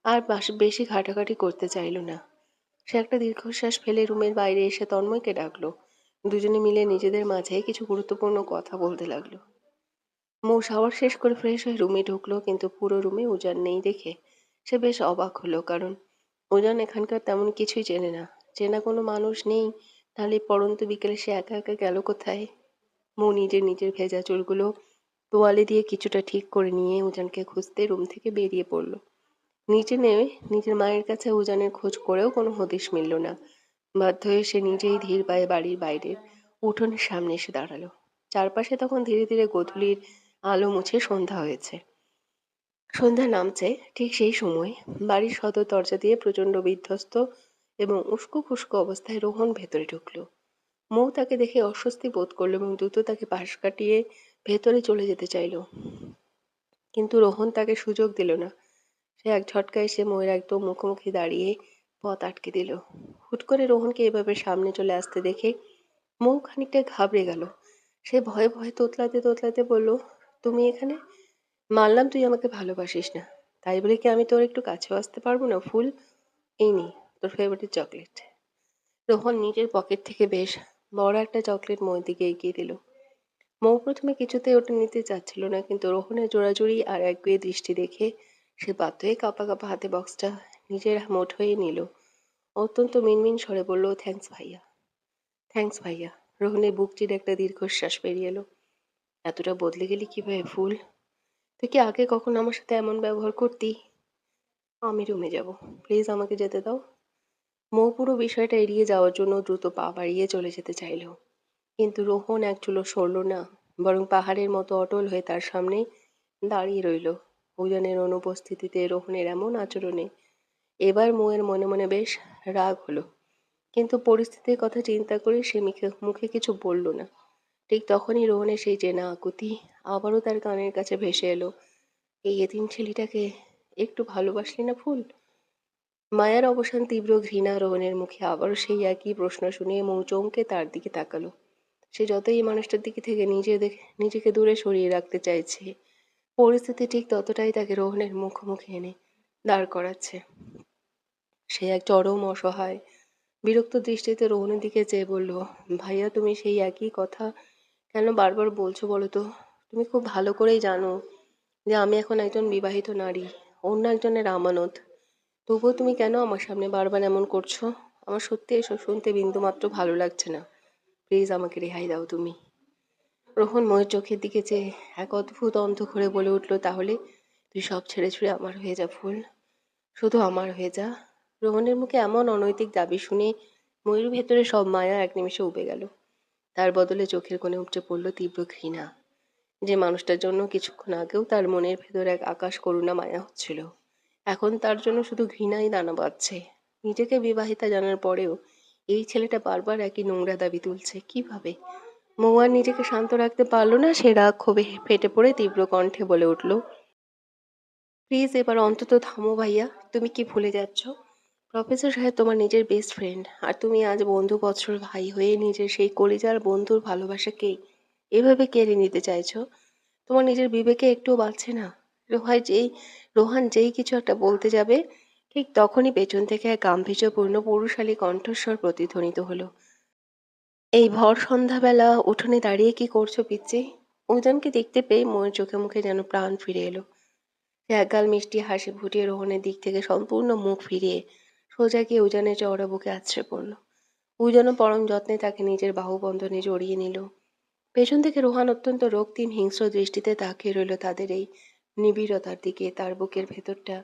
আর বেশি ঘাটাঘাটি করতে চাইল না। সে একটা দীর্ঘশ্বাস ফেলে রুমের বাইরে এসে তন্ময়কে ডাকলো। দুজনে মিলে নিজেদের মাঝে কিছু গুরুত্বপূর্ণ কথা বলতে লাগলো। মৌ শাওয়ার শেষ করে ফ্রেশ হয়ে রুমে ঢুকলো, কিন্তু পুরো রুমে উজান নেই দেখে সে বেশ অবাক হলো। কারণ উজান এখানকার তেমন কিছুই চেনে না। চেনা কোনো মানুষ নেই, তাহলে পড়ন্ত বিকেলে সে একা একা গেল কোথায়? মৌ নিজের নিজের ভেজা চুলগুলো তোয়ালে দিয়ে কিছুটা ঠিক করে নিয়ে উজানকে খুঁজতে রুম থেকে বেরিয়ে পড়ল। নিচে নেমে নিজের মায়ের কাছে উজানের খোঁজ করেও কোনো হদিশ মিলল না। বাধ্য হয়ে সে নিজেই ধীর পায়ে বাড়ির বাইরের উঠোনের সামনে এসে দাঁড়ালো। চারপাশে তখন ধীরে ধীরে গোধূলির আলো মুছে সন্ধ্যা হয়েছে। সন্ধ্যা নামছে ঠিক সেই সময় বাড়ির সদর দরজা দিয়ে প্রচণ্ড বিধ্বস্ত এবং উস্কো খুস্কো অবস্থায় রোহন ভেতরে ঢুকলো। মৌ তাকে দেখে অস্বস্তি বোধ করলো এবং দ্রুত তাকে পাশ কাটিয়ে ভেতরে চলে যেতে চাইলো, কিন্তু রোহন তাকে সুযোগ দিল না। সে এক ঝটকায় এসে মৌয়ের একদম মুখোমুখি দাঁড়িয়ে পথ আটকে দিল। হুট করে রোহনকে এভাবে সামনে চলে আসতে দেখে মৌ খানিকটা ঘাবড়ে গেল। সে ভয়ে ভয়ে তোতলাতে তোতলাতে বলল, তুমি এখানে? মানলাম তুই আমাকে ভালোবাসিস না, তাই বলে কি আমি তোর একটু কাছেও আসতে পারবো না ফুল? এই নে তোর ফেভারিট চকলেট। রোহন নিজের পকেট থেকে বেশ বড় একটা চকলেট মৌয়ের দিকে এগিয়ে দিল। মৌ প্রথমে কিছুতেই ওটা নিতে চাচ্ছিল না, কিন্তু রোহনের জোড়াজুড়ি আর একগুঁয়ে দৃষ্টি দেখে সে বাধ্য হয়ে কাঁপা কাঁপা হাতে বক্সটা নিজের মুঠোয় নিল। অত্যন্ত মিনমিন স্বরে বলল, থ্যাঙ্কস ভাইয়া, থ্যাঙ্কস ভাইয়া। রোহনের বুক চিরে একটা দীর্ঘশ্বাস বেরিয়ে এলো। এতটা বদলে গেলি কিভাবে ফুল? তুই কি আগে কখনো আমার সাথে এমন ব্যবহার করতি? আমি রুমে যাব, প্লিজ আমাকে যেতে দাও। মৌ পুরো বিষয়টা এড়িয়ে যাওয়ার জন্য দ্রুত পা বাড়িয়ে চলে যেতে চাইল, কিন্তু রোহন এক চুলো সরল না, বরং পাহাড়ের মতো অটল হয়ে তার সামনে দাঁড়িয়ে রইল। উজানের অনুপস্থিতিতে রোহনের এমন আচরণে এবার মৌয়ের মনে মনে বেশ রাগ হলো, কিন্তু পরিস্থিতির কথা চিন্তা করে সে মুখে মুখে কিছু বলল না। ঠিক তখনই রোহনের সেই চেনা আকুতি আবারও তার কানের কাছে ভেসে এলো, এই এতিম ছেলেটাকে একটু ভালোবাসলি না ফুল? মায়ার অবসান তীব্র ঘৃণা রোহনের মুখে আবারও সেই একই প্রশ্ন শুনে মৌ চমকে তার দিকে তাকালো। সে যতই এই মানুষটার দিকে থেকে নিজেকে দূরে সরিয়ে রাখতে চাইছে, পরিস্থিতি ঠিক ততটাই তাকে রোহনের মুখোমুখি এনে দাঁড় করাচ্ছে। সে এক চরম অসহায় বিরক্ত দৃষ্টিতে রোহনের দিকে চেয়ে বলল, ভাইয়া তুমি সেই একই কথা কেন বারবার বলছো বলো তো? তুমি খুব ভালো করেই জানো যে আমি এখন একজন বিবাহিত নারী, অন্য একজনের আমানত। তবুও তুমি কেন আমার সামনে বারবার এমন করছো? আমার সত্যি এসব শুনতে বিন্দুমাত্র ভালো লাগছে না। প্লিজ আমাকে রেহাই দাও তুমি। রোহন ময়ের চোখের দিকে চেয়ে এক অদ্ভুত অন্ধ করে বলে উঠল, তাহলে তুই সব ছেড়ে ছুড়ে আমার হয়ে যা ফুল, শুধু আমার হয়ে যা। রোহনের মুখে এমন অনৈতিক দাবি শুনে ময়ূর ভেতরে সব মায়া এক নিমিষে উবে গেল। তার বদলে চোখের কোণে উপচে পড়ল তীব্র ঘৃণা। যে মানুষটার জন্য কিছুক্ষণ আগেও তার মনের ভেতর এক আকাশ করুণা মায়া হচ্ছিল, এখন তার জন্য শুধু ঘৃণাই দানা বাঁধছে। নিজেকে বিবাহিতা জানার পরেও এই ছেলেটা বারবার একই নোংরা দাবি তুলছে কিভাবে? মৌ আর নিজেকে শান্ত রাখতে পারল না, সে রাগ ক্ষোভে ফেটে পড়ে তীব্র কণ্ঠে বলে উঠল, প্লিজ এবার অন্তত থামো ভাইয়া। তুমি কি ভুলে যাচ্ছ প্রফেসর সাহেব তোমার নিজের বেস্ট ফ্রেন্ড, আর তুমি আজ বন্ধু বৎসর ভাই হয়ে নিজের সেই কলিজার বন্ধুর ভালোবাসাকে এভাবে কেড়ে নিতে চাইছো? তোমার নিজের বিবেকে একটুও বাজছে না? রোহান যেই কিছু একটা বলতে যাবে, ঠিক তখনই পেছন থেকে এক গাম্ভীর্যপূর্ণ পুরুষালী কণ্ঠস্বর প্রতিধ্বনিত হলো, এই ভর সন্ধ্যাবেলা উঠোনে দাঁড়িয়ে কি করছো পিচ্চি? উজানকে দেখতে পেয়ে ময়ের চোখে মুখে যেন প্রাণ ফিরে এলো। সে একগাল মিষ্টি হাসি ফুটিয়ে রোহনের দিক থেকে সম্পূর্ণ মুখ ফিরিয়ে সোজা গিয়ে উজানের চওড়া বুকে আছড়ে পড়ল। উজানও পরম যত্নে তাকে নিজের বাহুবন্ধনে জড়িয়ে নিল। পেছন থেকে রোহান অত্যন্ত রক্তিম হিংস্র দৃষ্টিতে তাকিয়ে রইল তাদের এই নিবিড়তার দিকে। তার বুকের ভেতরটা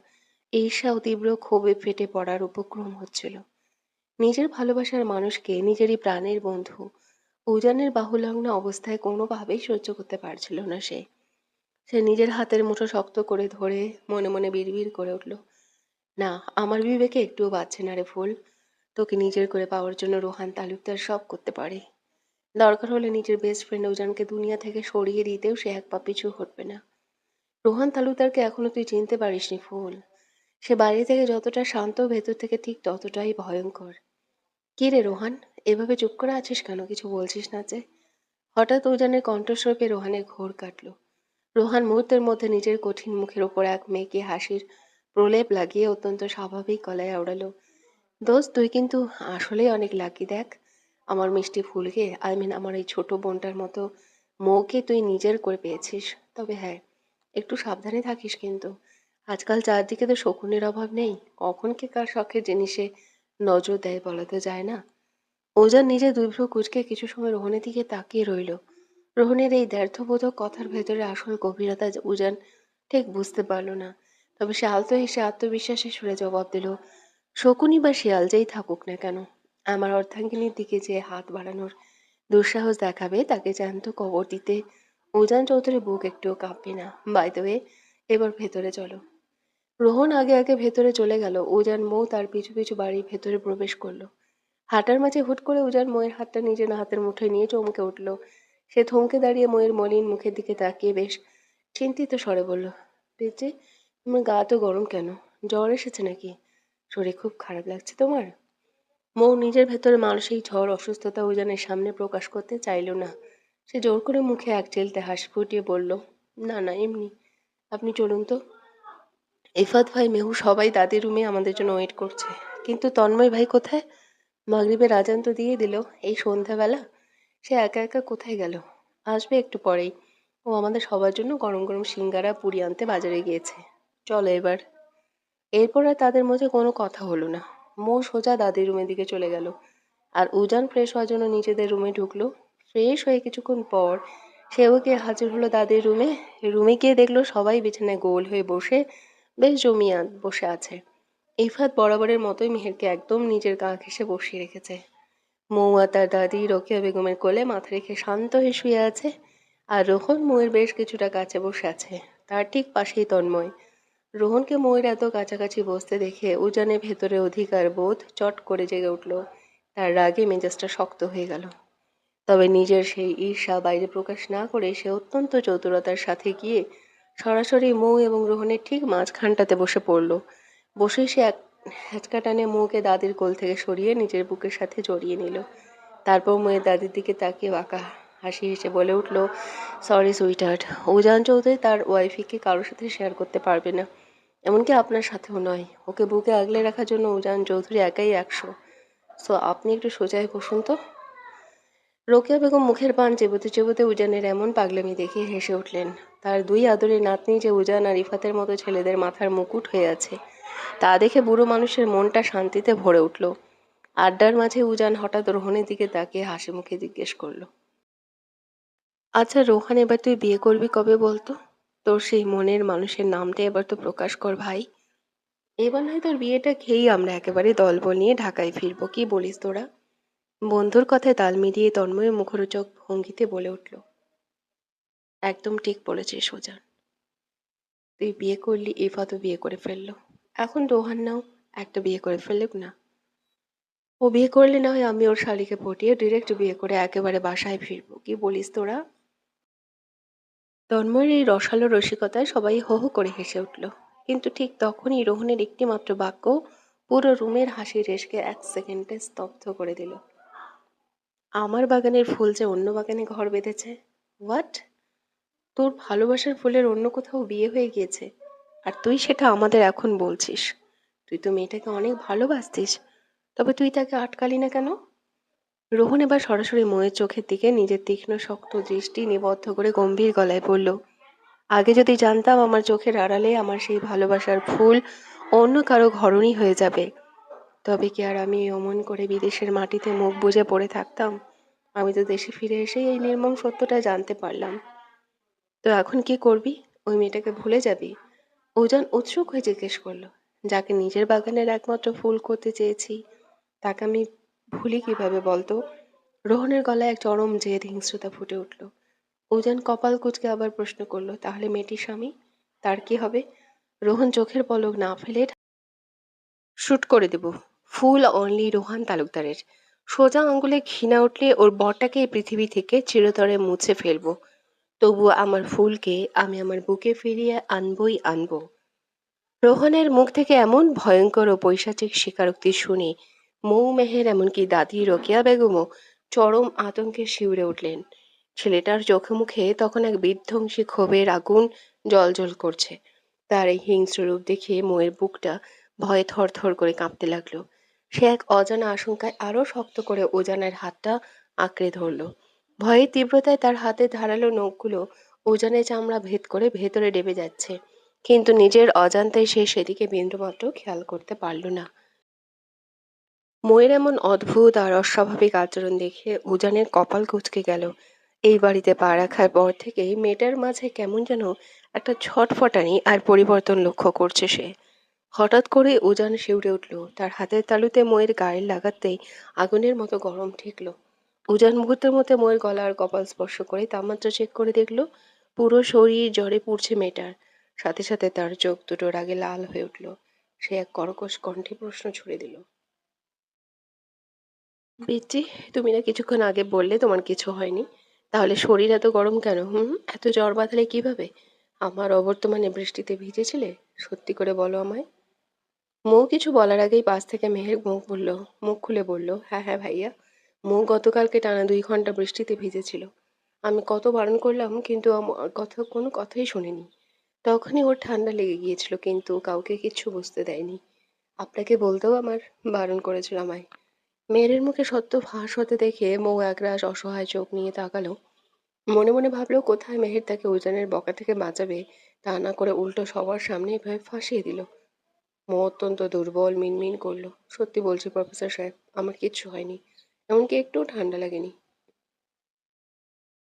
ঈর্ষা ও তীব্র ক্ষোভে ফেটে পড়ার উপক্রম হচ্ছিল। নিজের ভালোবাসার মানুষকে, নিজেরই প্রাণের বন্ধু উজানের বাহুলগ্ন অবস্থায় কোনোভাবেই সহ্য করতে পারছিল না সে। সে নিজের হাতের মুঠো শক্ত করে ধরে মনে মনে বিড়বিড় করে উঠল, না, আমার বিবেকে একটুও বাজছে না রে ফুল। তোকে নিজের করে পাওয়ার জন্য রোহান তালুকদার সব করতে পারে। দরকার হলে নিজের বেস্ট ফ্রেন্ড উজানকে দুনিয়া থেকে সরিয়ে দিতেও সে এক পা পিছু হটবে না। রোহান তালুকদারকে এখনো তুই চিনতে পারিসনি ফুল। সে বাইরে থেকে যতটা শান্ত, ভেতর থেকে ঠিক ততটাই ভয়ঙ্কর। কি রে রোহান, এভাবে চুপ করে আছিস কেন? কিছু বলছিস না যে? হঠাৎ উজানের কণ্ঠস্বর পেয়ে রোহানের ঘোর কাটল। রোহান মুহূর্তের মধ্যে নিজের কঠিন মুখের ওপর এক মেয়েকে হাসির প্রলেপ লাগিয়ে অত্যন্ত স্বাভাবিক গলায় আওড়ালো, দোস্ত তুই কিন্তু আসলেই অনেক লাকি। দেখ, আমার মিষ্টি ফুলকে, আমার এই ছোট বোনটার মতো মৌকে তুই নিজের করে পেয়েছিস। তবে হ্যাঁ, একটু সাবধানে থাকিস কিন্তু। আজকাল চারদিকে তো শকুনের অভাব নেই, কখন কে কার শখের জিনিসে নজর দেয় বলা তো যায় না। ওজান নিজে দুই ভ্রু কুঁচকে কিছু সময় রোহনের দিকে তাকিয়ে রইল। রোহনের এই দ্ব্যর্থবোধক কথার ভেতরে আসল গভীরতা উজান ঠিক বুঝতে পারল না। তবে সে আলতো হেসে আত্মবিশ্বাসের সুরে জবাব দিল, শকুনি বা শিয়াল যেই থাকুক না কেন, আমার অর্ধাঙ্গিনীর দিকে যে হাত বাড়ানোর দুঃসাহস দেখাবে তাকে জ্যান্ত কবর দিতে উজান চৌধুরী বুক একটুও কাঁপবে না। বাই দ্য ওয়ে, এবার ভেতরে চলো। রোহন আগে আগে ভেতরে চলে গেল। উজান মৌ তার পিছু পিছু বাড়ির ভেতরে প্রবেশ করলো। হাঁটার মাঝে হুট করে উজান ময়ের হাতটা নিজের হাতের মুঠোয় নিয়ে চমকে উঠল। সে থমকে দাঁড়িয়ে ময়ের মলিন মুখের দিকে তাকিয়ে বেশ চিন্তিত স্বরে বলল, পিচ্চি, তোমার গা তো গরম কেন? জ্বর এসেছে নাকি? শরীর খুব খারাপ লাগছে তোমার? মৌ নিজের ভেতরে মানসিক ঝড় অসুস্থতা উজানের সামনে প্রকাশ করতে চাইল না। সে জোর করে মুখে এক চিলতে হাসি ফুটিয়ে বলল, না না এমনি, আপনি চলুন তো। ইফাত ভাই, মেহু সবাই দাদির রুমে আমাদের জন্য ওয়েট করছে। কিন্তু তন্ময় ভাই কোথায়? মাগরিবের আজান তো দিয়ে দিল, এই সন্ধ্যাবেলা সে একা একা কোথায় গেল? আসবে একটু পরেই। ও আমাদের সবার জন্য গরম গরম সিঙ্গারা পুরি আনতে বাজারে গিয়েছে। চলো এবার। এরপর আর তাদের মধ্যে কোনো কথা হলো না। মৌ সোজা দাদির রুমের দিকে চলে গেল, আর উজান ফ্রেশ হওয়ার জন্য নিজেদের রুমে ঢুকলো। ফ্রেশ হয়ে কিছুক্ষণ পর সেও গিয়ে হাজির হলো দাদির রুমে। রুমে গিয়ে দেখলো সবাই বিছানায় গোল হয়ে বসে বেশ জমিয়ে বসে আছে। ইফাত বরাবরের মতোই মেহেরকে একদম নিজের গা ঘেঁষে বসিয়ে রেখেছে। মৌ আর তার দাদি রোকেয়া বেগমের কোলে মাথা রেখে শান্ত হয়ে শুয়ে আছে, আর রোহন মৌয়ের বেশ কিছুটা কাছে বসে আছে। তার ঠিক পাশেই তন্ময়। রোহনকে মৌয়ের এত কাছাকাছি বসতে দেখে উজানের ভেতরে অধিকার বোধ চট করে জেগে উঠল। তার রাগে মেজাজটা শক্ত হয়ে গেল। তবে নিজের সেই ঈর্ষা বাইরে প্রকাশ না করে সে অত্যন্ত চতুরতার সাথে গিয়ে সরাসরি মৌ এবং রোহনের ঠিক মাঝখানটাতে বসে পড়ল। বসে সে এক হ্যাচকা টানে মৌকে দাদির কোল থেকে সরিয়ে নিজের বুকের সাথে জড়িয়ে নিল। তারপর মেয়ের দাদির দিকে তাকিয়ে বাঁকা হাসি হেসে বলে উঠল, সরি সুইটহার্ট, উজান চৌধুরী তার ওয়াইফিকে কারোর সাথে শেয়ার করতে পারবে না, এমনকি আপনার সাথেও নয়। ওকে বুকে আগলে রাখার জন্য উজান চৌধুরী একাই 100। সো আপনি একটু সোজা হয়ে বসুন তো। রোকেয়া বেগম মুখের পান চেবোতে চেবোতে উজানের এমন পাগলামি দেখে হেসে উঠলেন। তার দুই আদরের নাতনি যে উজান আর ইফাতের মতো ছেলেদের মাথার মুকুট হয়ে আছে, তা দেখে বুড়ো মানুষের মনটা শান্তিতে ভরে উঠল। আড্ডার মাঝে উজান হঠাৎ রোহনের দিকে তাকিয়ে হাসি মুখে জিজ্ঞেস করলো, আচ্ছা রোহান, এবার তুই বিয়ে করবি কবে বলতো? তোর সেই মনের মানুষের নামটা এবার তো প্রকাশ কর ভাই। এবার নয় তোর বিয়েটা খেয়েই আমরা একেবারে দলবল নিয়ে ঢাকায় ফিরবো, কি বলিস তোরা? বন্ধুর কথায় তাল মিলিয়ে তন্ময় মুখরোচক ভঙ্গিতে বলে উঠল, একদম ঠিক বলেছিস সুজান। তুই বিয়ে করলি, ইফাতও বিয়ে করে ফেললো, এখন রোহান নাও একটা বিয়ে করে ফেলুক না। ও বিয়ে করলে না হয় আমি ওর শালিকে পটিয়ে ডিরেক্ট বিয়ে করে একেবারে বাসায় ফিরবো, কি বলিস তোরা? তন্ময়ের এই রসালো রসিকতায় সবাই হো হো করে হেসে উঠল। কিন্তু ঠিক তখনই রোহনের একটি মাত্র বাক্য পুরো রুমের হাসির রেশকে 1 সেকেন্ডে স্তব্ধ করে দিল। আমার বাগানের ফুল যে অন্য বাগানে ঘর বেঁধেছে। হোয়াট? তোর ভালোবাসার ফুলের অন্য কোথাও বিয়ে হয়ে গিয়েছে, আর তুই সেটা আমাদের এখন বলছিস? তুই তো মেয়েটাকে অনেক ভালোবাসতিস, তবে তুই তাকে আটকালি না কেন? রোহন এবার সরাসরি ময়ের চোখের দিকে নিজের তীক্ষ্ণ শক্ত দৃষ্টি নিবদ্ধ করে গম্ভীর গলায় বলল, আগে যদি জানতাম আমার চোখের আড়ালে আমার সেই ভালোবাসার ফুল অন্য কারো ঘরণী হয়ে যাবে, তবে কি আর আমি অমন করে বিদেশের মাটিতে মুখ বুজে পড়ে থাকতাম? আমি তো দেশে ফিরে এসেই এই নির্মম সত্যটা জানতে পারলাম। তো এখন কি করবি? ওই মেয়েটাকে ভুলে যাবি? উজান উৎসুক হয়ে জিজ্ঞেস করলো, যাকে নিজের বাগানের একমাত্র ফুল করতে চেয়েছি, তাকে আমি ভুলি কিভাবে বলতো? রোহনের গলায় এক চরম জেদ হিংস্রতা ফুটে উঠল। উজান কপাল কুঁচকে আবার প্রশ্ন করলো, তাহলে মেয়েটির স্বামী, তার কি হবে? রোহন চোখের পলক না ফেলে শুট করে দেব। ফুল অনলি রোহান তালুকদারের। সোজা আঙ্গুলে ঘৃণা উঠলে ওর বরটাকে এই পৃথিবী থেকে চিরতরে মুছে ফেলবো। তবুও আমার ফুলকে আমি আমার বুকে ফিরিয়ে আনবই আনবো। রোহনের মুখ থেকে এমন ভয়ঙ্কর ও পৈশাচিক স্বীকারোক্তি শুনে মৌ মেহের এমনকি দাদি রোকেয়া বেগমও চরম আতঙ্কে শিউরে উঠলেন। ছেলেটার চোখে মুখে তখন এক বিধ্বংসী ক্ষোভের আগুন জ্বলজ্বল করছে। তার এই হিংস্র রূপ দেখে মৌয়ের বুকটা ভয়ে থরথর করে কাঁপতে লাগলো। সে এক অজানা আশঙ্কায় আরো শক্ত করে উজানের হাতটা আঁকড়ে ধরলো। ভয়ের তীব্রতায় তার হাতের ধারালো নখগুলো উজানের চামড়া ভেদ করে ভেতরে ডেবে যাচ্ছে, কিন্তু নিজের অজান্তে সে সেদিকে বিন্দুমাত্র খেয়াল করতে পারল না। ময়ের এমন অদ্ভুত আর অস্বাভাবিক আচরণ দেখে উজানের কপাল কুঁচকে গেল। এই বাড়িতে পা রাখার পর থেকেই মেয়েটার মাঝে কেমন যেন একটা ছটফটানি আর পরিবর্তন লক্ষ্য করছে সে। হঠাৎ করে উজান শিউরে উঠল, তার হাতের তালুতে ময়ের গায়ে লাগাতেই আগুনের মতো গরম ঠেকলো। উজান মুহূর্তের মধ্যে ময়ের গলা আর কপাল স্পর্শ করে তাপমাত্রা চেক করে দেখলো পুরো শরীর জ্বরে পুড়ছে মেয়েটার। সাথে সাথে তার চোখ দুটো রাগে লাল হয়ে উঠল। সে এক কর্কশ কণ্ঠে প্রশ্ন ছুড়ে দিল, পিচ্চি, তুমি না কিছুক্ষণ আগে বললে তোমার কিছু হয়নি, তাহলে শরীর এত গরম কেন? এত জ্বর বাঁধালে কিভাবে? আমার অবর্তমানে বৃষ্টিতে ভিজেছিলে? সত্যি করে বলো আমায়। মৌ কিছু বলার আগেই পাশ থেকে মেহের মুখ খুলে বলল, হ্যাঁ হ্যাঁ ভাইয়া। মৌ গতকালকে টানা 2 ঘন্টা বৃষ্টিতে ভিজেছিল। আমি কত বারণ করলাম কিন্তু আমার কোনো কথাই শোনেনি। তখনই ওর ঠান্ডা লেগে গিয়েছিল কিন্তু কাউকে কিচ্ছু বুঝতে দেয়নি। আপনাকে বলতেও আমার বারণ করেছিল আমায়। মেয়ের মুখে সত্য ফাঁস হতে দেখে মৌ একরাশ অসহায় চোখ নিয়ে তাকালো। মনে মনে ভাবলো কোথায় মেহের তাকে উজানের বকা থেকে বাঁচাবে, তা না করে উল্টো সবার সামনে এভাবে ফাঁসিয়ে দিল। মৌ অত্যন্ত দুর্বল মিনমিন করলো, সত্যি বলছি প্রফেসর সাহেব, আমার কিচ্ছু হয়নি, এমনকি একটুও ঠান্ডা লাগেনি।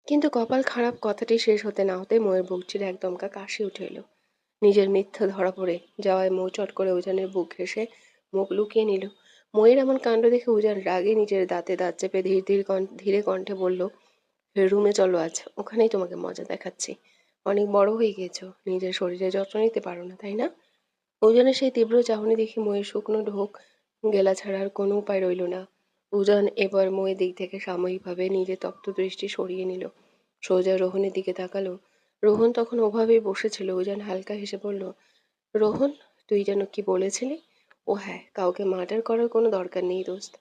কিন্তু কপাল খারাপ কথাটি শেষ হতে না হতে মৌয়ের বুক চিরে এক দমকা কাশি উঠে এলো। নিজের মিথ্যা ধরা পড়ে যাওয়ায় মৌ চট করে উজানের বুক ঘেঁষে মুখ লুকিয়ে নিল। মৌয়ের এমন কাণ্ড দেখে উজান রাগে নিজের দাঁতে দাঁত চেপে ধীরে কণ্ঠে বলল, রুমে চলো, আজ ওখানেই তোমাকে মজা দেখাচ্ছি। অনেক বড় হয়ে গিয়েছো, নিজের শরীরে যত্ন নিতে পারো না, তাই না? উজানের সেই তীব্র চাহনি দেখে ময়ের শুকনো ঢোক গেলা ছাড়া আর কোনো উপায় রইল না। উজান এবার ময়ের দিক থেকে সাময়িকভাবে নিজের তপ্ত দৃষ্টি সরিয়ে নিল। সোজা রোহনের দিকে তাকালো। রোহন তখন ওভাবেই বসেছিল। উজান হালকা হেসে বলল, রোহন, তুই যেন কি বলেছিলি? ও হ্যাঁ, কাউকে মার্ডার করার কোনো দরকার নেই দোস্ত।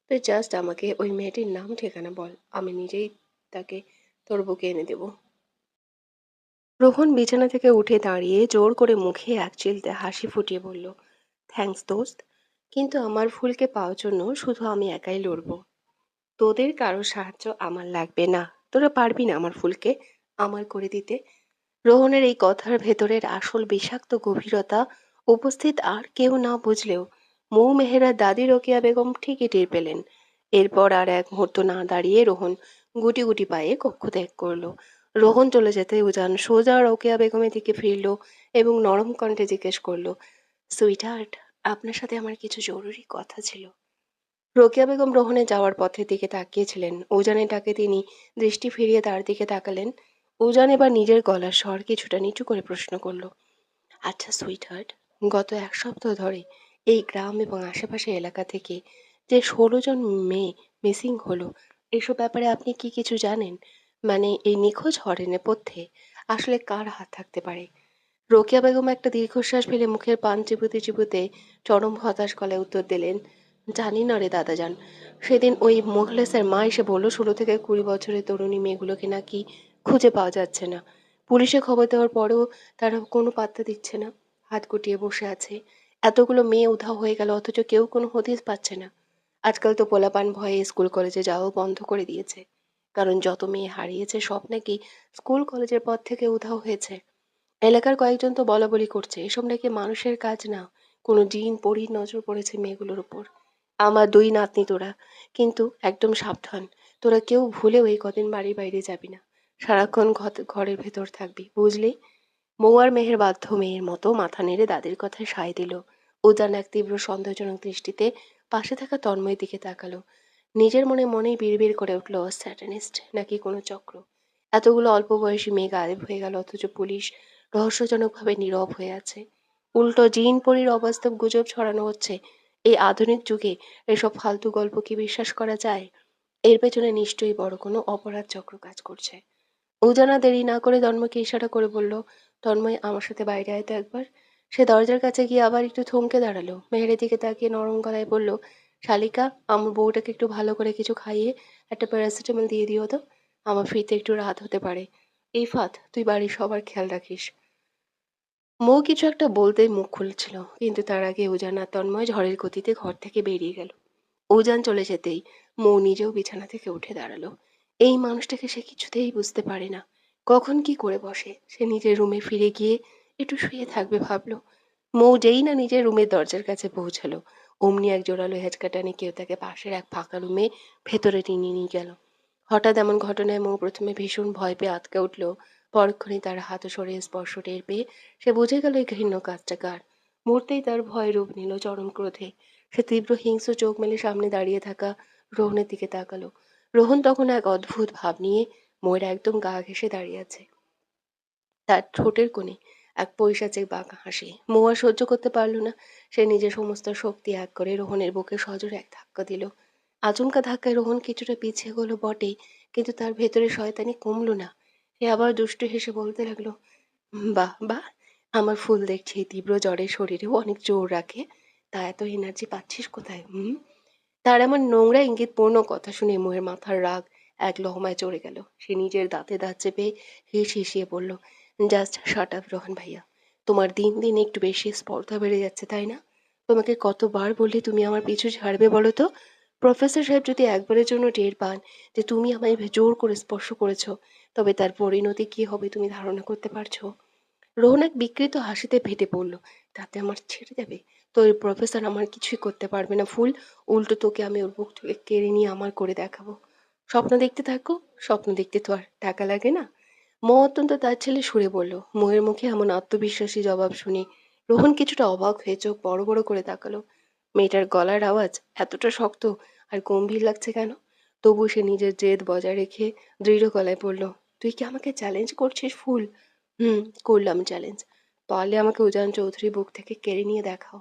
তুই জাস্ট আমাকে ওই মেয়েটির নাম ঠিকানা বল, আমি নিজেই তাকে তোর বুকে এনে দেবো। রোহন বিছানা থেকে উঠে দাঁড়িয়ে জোর করে মুখে এক চিলতে হাসি ফুটিয়ে বলল, থ্যাঙ্কস দোস্ত, কিন্তু আমার ফুলকে পাওয়ার জন্য শুধু আমি একাই লড়বো। তোদের কারো সাহায্য আমার লাগবে না। তোরা পারবি না আমার ফুলকে আমার করে দিতে। রোহনের এই কথার ভেতরের আসল বিষাক্ত গভীরতা উপস্থিত আর কেউ না বুঝলেও মৌ মেহেরার দাদি রোকেয়া বেগম ঠিকই টের পেলেন। এরপর আর এক মুহূর্ত না দাঁড়িয়ে রোহন গুটি গুটি পায়ে কক্ষ ত্যাগ করলো। রোহন চলে যেতে উজান সোজা রোকেয়া বেগমের দিকে ফিরল এবং নরম কণ্ঠে জিজ্ঞেস করলো, সুইটহার্ট, আপনার সাথে আমার কিছু জরুরি কথা ছিল। রোকেয়া বেগম রোহনের যাওয়ার পথের দিকে তাকিয়েছিলেন। উজানের ডাকে তিনি দৃষ্টি ফিরিয়ে তার দিকে তাকালেন। উজান এবার নিজের গলার স্বর কিছুটা নিচু করে প্রশ্ন করল, আচ্ছা সুইটহার্ট, গত 1 সপ্তাহ ধরে এই গ্রাম এবং আশেপাশের এলাকা থেকে যে 16 জন মেয়ে মিসিং হলো, এসব ব্যাপারে আপনি কি কিছু জানেন? মানে এই নিখোঁজ হরের নেপথ্যে আসলে কার হাত থাকতে পারে? রোকেয়া বেগম একটা দীর্ঘশ্বাস ফেলে মুখের পান চিবুতে চিবুতে চরম হতাশ গলায় উত্তর দিলেন, জানি না রে দাদাজান। সেদিন ওই মোখলেসের মা এসে বলল 16 থেকে 20 বছরের তরুণী মেয়েগুলোকে নাকি খুঁজে পাওয়া যাচ্ছে না। পুলিশে খবর দেওয়ার পরেও তারা কোনো পাত্তা দিচ্ছে না, হাত গুটিয়ে বসে আছে। এতগুলো মেয়ে উধাও হয়ে গেল অথচ কেউ কোনো হদিস পাচ্ছে না। আজকাল তো পোলাপান ভয়ে স্কুল কলেজে যাওয়াও বন্ধ করে দিয়েছে, কারণ যত মেয়ে হারিয়েছে সব নাকি স্কুল কলেজের পর থেকে উধাও হয়েছে। এলাকার কয়েকজন তো বলাবলি করছে এসব নাকি মানুষের কাজ না, কোনো জিন পরীর নজর পড়েছে মেয়েগুলোর উপর। আমার 2 নাতনি তোরা, কিন্তু একদম সাবধান, তোরা কেউ ভুলেও এই কদিন বাড়ির বাইরে যাবি না। সারাক্ষণ ঘরের ভেতর থাকবি, বুঝলি? মৌ আর মেহের বাধ্য মেয়ের মতো মাথা নেড়ে দাদির কথায় সায় দিল। উজান এক তীব্র সন্দেহজনক দৃষ্টিতে পাশে থাকা তন্ময়ের দিকে তাকালো। নিজের মনে মনেই বিড়বিড় করে উঠল, স্যাটানিস্ট নাকি কোনো চক্র। এতগুলো অল্প বয়সী মেয়ে গায়েব হয়ে গেল অথচ পুলিশ রহস্যজনকভাবে নীরব হয়ে আছে। উল্টো জিন পরীর অবাস্তব গুজব ছড়ানো হচ্ছে। এই আধুনিক যুগে এসব ফালতু গল্প কি বিশ্বাস করা যায়? এর পেছনে নিশ্চয়ই বড় কোনো অপরাধ চক্র কাজ করছে। উজানা দেরি না করে তন্ময়কে ইশারা করে বলল, তন্ময়, আমার সাথে বাইরে আয় তো একবার। সে দরজার কাছে গিয়ে আবার একটু থমকে দাঁড়ালো। মেহেরের দিকে তাকিয়ে নরম গলায় বলল, শালিকা, আমার বউটাকে একটু ভালো করে কিছু খাইয়ে একটা প্যারাসিটামল দিয়ে দিও তো, আমার ফিরতে একটু রাত হতে পারে। ইফাত, তুই বাড়ির সবার খেয়াল রাখিস। মৌ কিছু একটা বলতে মুখ খুলছিল, কিন্তু তার আগে উজান আর তন্ময় ঝড়ের গতিতে ঘর থেকে বেরিয়ে গেল। উজান চলে যেতেই মৌ নিজেও বিছানা থেকে উঠে দাঁড়ালো। এই মানুষটাকে সে কিছুতেই বুঝতে পারে না, কখন কি করে বসে। সে নিজের রুমে ফিরে গিয়ে একটু শুয়ে থাকবে ভাবলো। মৌ যেই না নিজের রুমের দরজার কাছে পৌঁছালো, অমনি এক জোরালো হেঁচকা টানে কেউ তাকে পাশের এক ফাঁকা রুমে ভেতরে টেনে নিয়ে গেল। হঠাৎ এমন ঘটনায় মৌ প্রথমে ভীষণ ভয় পেয়ে আঁতকে উঠল। পরক্ষণেই তার হাত ও শরীরের স্পর্শ টের পেয়ে সে বুঝে গেল এই ঘৃণ্য কাজটা কার। মুহূর্তেই তার ভয় রূপ নিল চরম ক্রোধে। সে তীব্র হিংস্র চোখ মেলে সামনে দাঁড়িয়ে থাকা রোহনের দিকে তাকালো। রোহন তখন এক অদ্ভুত ভাব নিয়ে ময়ূর একদম গা ঘেঁষে দাঁড়িয়ে আছে। তার ঠোঁটের কোণে এক পৈশাচিক বাঁকা হাসি। মৌ আর সহ্য করতে পারল না। সে নিজের সমস্ত শক্তি এক করে রোহনের বুকে সজোরে এক ধাক্কা দিল। আচমকা ধাক্কায় রোহন কিছুটা পিছিয়ে গেল বটে, কিন্তু তার ভেতরে শয়তানি কমল না। সে আবার দুষ্টু হেসে বলতে লাগলো, বাহ বাহ, আমার ফুল দেখছি এই তীব্র জ্বরের শরীরেও অনেক জোর রাখে। তা এত এনার্জি পাচ্ছিস কোথায়? হুম? তার এমন নোংরা ইঙ্গিতপূর্ণ কথা শুনে মোয়ের মাথার রাগ এক লহমায় চড়ে গেল। সে নিজের দাঁতে দাঁত চেপে হিসিয়ে বলল, জাস্ট শাট আপ রোহন ভাইয়া। তোমার দিন দিন একটু বেশি স্পর্ধা বেড়ে যাচ্ছে, তাই না? তোমাকে কতবার বললে তুমি আমার পিছু ছাড়বে বলো তো? প্রফেসর সাহেব যদি একবারের জন্য টের পান যে তুমি আমায় জোর করে স্পর্শ করেছো, তবে তার পরিণতি কি হবে তুমি ধারণা করতে পারছো? রোহন এক বিকৃত হাসিতে ফেটে পড়ল। তাতে আমার ছেড়ে যাবে? তো ওই প্রফেসর আমার কিছুই করতে পারবে না ফুল। উল্টো তোকে আমি ওর বুক থেকে কেড়ে নিয়ে আমার করে দেখাবো। স্বপ্ন দেখতে থাকো। স্বপ্ন দেখতে তো আর টাকা লাগে না। মো অত্যন্ত তার ছেলে সুরে বলল। মোয়ের মুখে এমন আত্মবিশ্বাসী জবাব শুনে রোহন কিছুটা অবাক হয়ে চোখ বড় বড় করে তাকালো। মেয়েটার গলার আওয়াজ এতটা শক্ত আর গম্ভীর লাগছে কেন? তবু সে নিজের জেদ বজায় রেখে দৃঢ় গলায় বলল, তুই কি আমাকে চ্যালেঞ্জ করছিস ফুল? হুম, করলাম চ্যালেঞ্জ। পারলে আমাকে উজান চৌধুরী বুক থেকে কেড়ে নিয়ে দেখাও।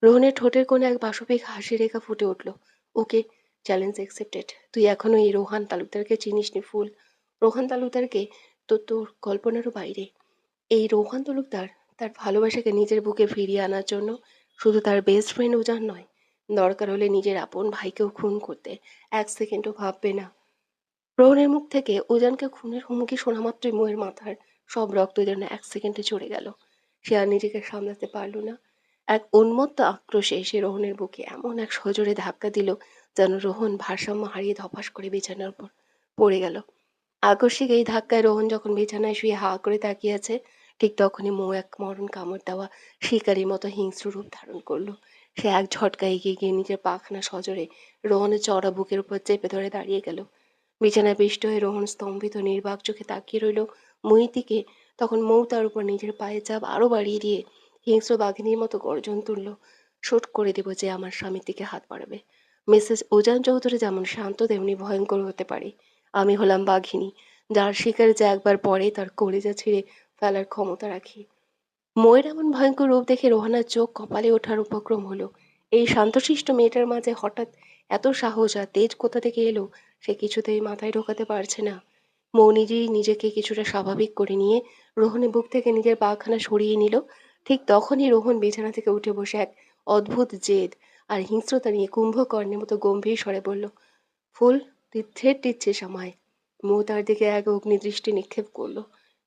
রোহনের ঠোঁটের কোণে এক বাষ্পিক হাসি রেখা ফুটে উঠল। ওকে, চ্যালেঞ্জ অ্যাকসেপ্টেড। তুই এখনো এই রোহান তালুকদারকে চিনিসনি ফুল। রোহান তালুকদারকে তো তোর কল্পনারও বাইরে। এই রোহান তালুকদার তার ভালোবাসাকে নিজের বুকে ফিরিয়ে আনার জন্য শুধু তার বেস্ট ফ্রেন্ড উজান নয়, দরকার হলে নিজের আপন ভাইকেও খুন করতে এক সেকেন্ডও ভাববে না। প্রহরের মুখ থেকে উজানকে খুনের হুমকি শোনা মাত্রই মোয়ের মাথার সব রক্ত যেন এক সেকেন্ডে চড়ে গেল। সে আর নিজেকে সামলাতে পারল না। এক উন্মত্ত আক্রোশে সে রোহনের বুকে এমন এক সজোরে ধাক্কা দিল, যেন রোহন ভারসাম্য হারিয়ে ধপাস করে বিছানার উপর পড়ে গেল। আকস্মিক এই ধাক্কায় রোহন যখন বিছানায় শুয়ে হা করে তাকিয়ে আছে, ঠিক তখনই মৌ এক মরণ কামড় দেওয়া শিকারীর মতো হিংস্র রূপ ধারণ করলো। সে এক ঝটকায় এগিয়ে গিয়ে নিজের পাখনা সজোরে রোহনের চড়া বুকের উপর চেপে ধরে দাঁড়িয়ে গেল। বিছানায় পিষ্ট হয়ে রোহন স্তম্ভিত নির্বাক চোখে তাকিয়ে রইল মৌর দিকে। তখন মৌ তার উপর নিজের পায়ের চাপ আরো বাড়িয়ে দিয়ে হিংস্র বাঘিনীর মতো গর্জন তুলল, শুট করে দেব যে আমার স্বামীর দিকে হাত বাড়াবে। মিসেস উজান চৌধুরী যেমন শান্ত তেমনি ভয়ঙ্কর হতে পারে, আমি হলাম বাঘিনী, যার শিকার যে একবার পরে তার কলিজা ছিঁড়ে ফেলার ক্ষমতা রাখি। ময়ের এমন ভয়ঙ্কর রূপ দেখে রোহানার চোখ কপালে ওঠার উপক্রম হলো। এই শান্তশিষ্ট মেয়েটার মাঝে হঠাৎ এত সাহস আর তেজ কোথা থেকে এলো, সে কিছুতেই মাথায় ঢোকাতে পারছে না। মৌ নিজেই নিজেকে কিছুটা স্বাভাবিক করে নিয়ে রোহনের বুক থেকে নিজের পাখানা সরিয়ে নিল। ঠিক তখনই রোহন বিছানা থেকে উঠে বসে এক অদ্ভুত জেদ আর হিংস্রতা নিয়ে কুম্ভকর্ণের মতো গম্ভীর স্বরে বলল, ফুল, তুই থ্রেট দিচ্ছিস আমায়? মৌ তার দিকে এক অগ্নিদৃষ্টি নিক্ষেপ করলো।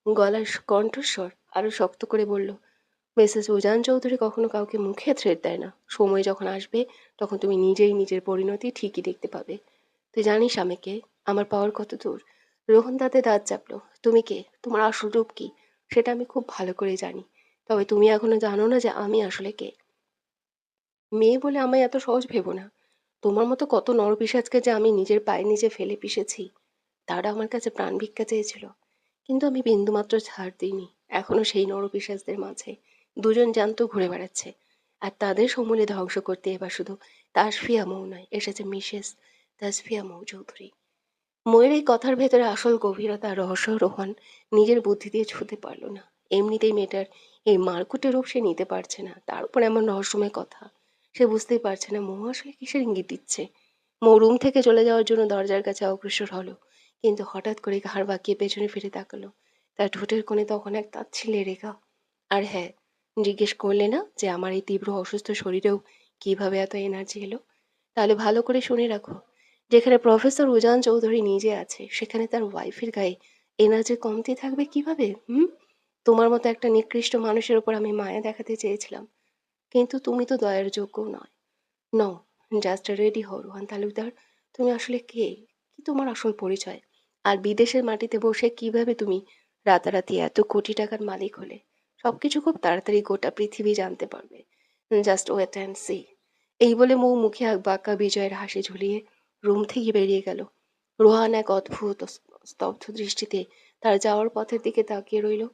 গলার কণ্ঠস্বর আরো শক্ত করে বলল, মিসেস উজান চৌধুরী কখনো কাউকে মুখে থ্রেট দেয় না। সময় যখন আসবে তখন তুমি নিজেই নিজের পরিণতি ঠিকই দেখতে পাবে। তুই জানিস আমি কে? আমার পাওয়ার কত দূর? রোহন দাঁতে দাঁত চাপলো। তুমি কে? তোমার আসল রূপ কি? সেটা আমি খুব ভালো করে জানি। তবে তুমি এখনো জানো না যে আমি আসলে কে। মেয়ে বলে আমায় এত সহজ ভেবো না। তোমার মতো কত নরপিশাচকে যে আমি নিজের পায়ে নিজে ফেলে পিষেছি। তারা আমার কাছে প্রাণ ভিক্ষা চেয়েছিল, কিন্তু আমি বিন্দুমাত্র ছাড় দিইনি। এখনো সেই নরপিশাচদের মাঝে দুজন জ্যান্ত ঘুরে বেড়াচ্ছে, আর তাদের সমূলে ধ্বংস করতে এবার শুধু তাসফিয়া মৌ নয়, এসেছে মিসেস তাসফিয়া মৌ চৌধুরী। ময়ের এই কথার ভেতরে আসল গভীরতা আর রহস্য রোহন নিজের বুদ্ধি দিয়ে ছুঁতে পারল না। এমনিতেই মেয়েটার এই মারকুটে রূপ সে নিতে পারছে না, তার উপর এমন রহস্যময় কথা। সে বুঝতেই পারছে না মৌ আসলে কিসের ইঙ্গিত দিচ্ছে। মৌ রুম থেকে চলে যাওয়ার জন্য দরজার কাছে অগ্রসর হলো, কিন্তু হঠাৎ করে ঘাড় বাঁকিয়ে পেছনে ফিরে তাকালো। তার ঠোঁটের কোণে তখন এক তাচ্ছিল্যের রেখা। আর হ্যাঁ, জিজ্ঞেস করলে না যে আমার এই তীব্র অসুস্থ শরীরেও কিভাবে এত এনার্জি এলো? তাহলে ভালো করে শুনে রাখো, যেখানে প্রফেসর উজান চৌধুরী নিজে আছে, সেখানে তার ওয়াইফের গায়ে এনার্জির কমতি থাকবে কিভাবে? হুম? তোমার মতো একটা নিকৃষ্ট মানুষের উপর আমি মায়া দেখাতে চেয়েছিলাম, কিন্তু তুমি তো দয়ার যোগ্য নয়। নও, জাস্ট রেডি হও রোহান তালুকদার। তুমি আসলে কে? কি তোমার আসল পরিচয়? আর বিদেশের মাটিতে বসে কিভাবে তুমি রাতারাতি এত কোটি টাকার মালিক হলে? সবকিছু খুব তাড়াতাড়ি গোটা পৃথিবী জানতে পারবে। Just wait and see. এই বলে মৌ মুখে এক বাঁকা বিজয়ের হাসি ঝুলিয়ে রুম থেকে বেরিয়ে গেল। রোহান এক অদ্ভুত স্তব্ধ দৃষ্টিতে তার যাওয়ার পথের দিকে তাকিয়ে রইল।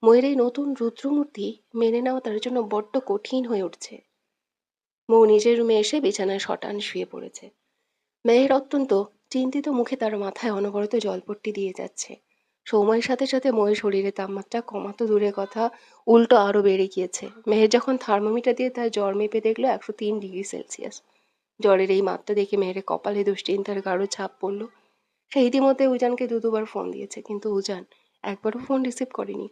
ময়ের এই নতুন রুদ্রমূর্তি মেনে নেওয়া তার জন্য বড্ড কঠিন হয়ে উঠছে। মৌ নিজের রুমে এসে বিছানায় শটান শুয়ে পড়েছে। মেহের অত্যন্ত চিন্তিত মুখে তার মাথায় অনবরত জলপট্টি দিয়ে যাচ্ছে। সময়ের সাথে সাথে ময়ের শরীরে তাপমাত্রা কমাতো দূরের কথা, উল্টো আরো বেড়ে গিয়েছে। মেহের যখন থার্মোমিটার দিয়ে তার জ্বর মেপে দেখলো 103 ডিগ্রি সেলসিয়াস। জ্বরের এই মাত্রা দেখে মেহেরের কপালে দুশ্চিন্তার গাঢ় ছাপ পড়ল। সে ইতিমধ্যে উজানকে দুবার ফোন দিয়েছে, কিন্তু উজান একবারও ফোন রিসিভ করেনি।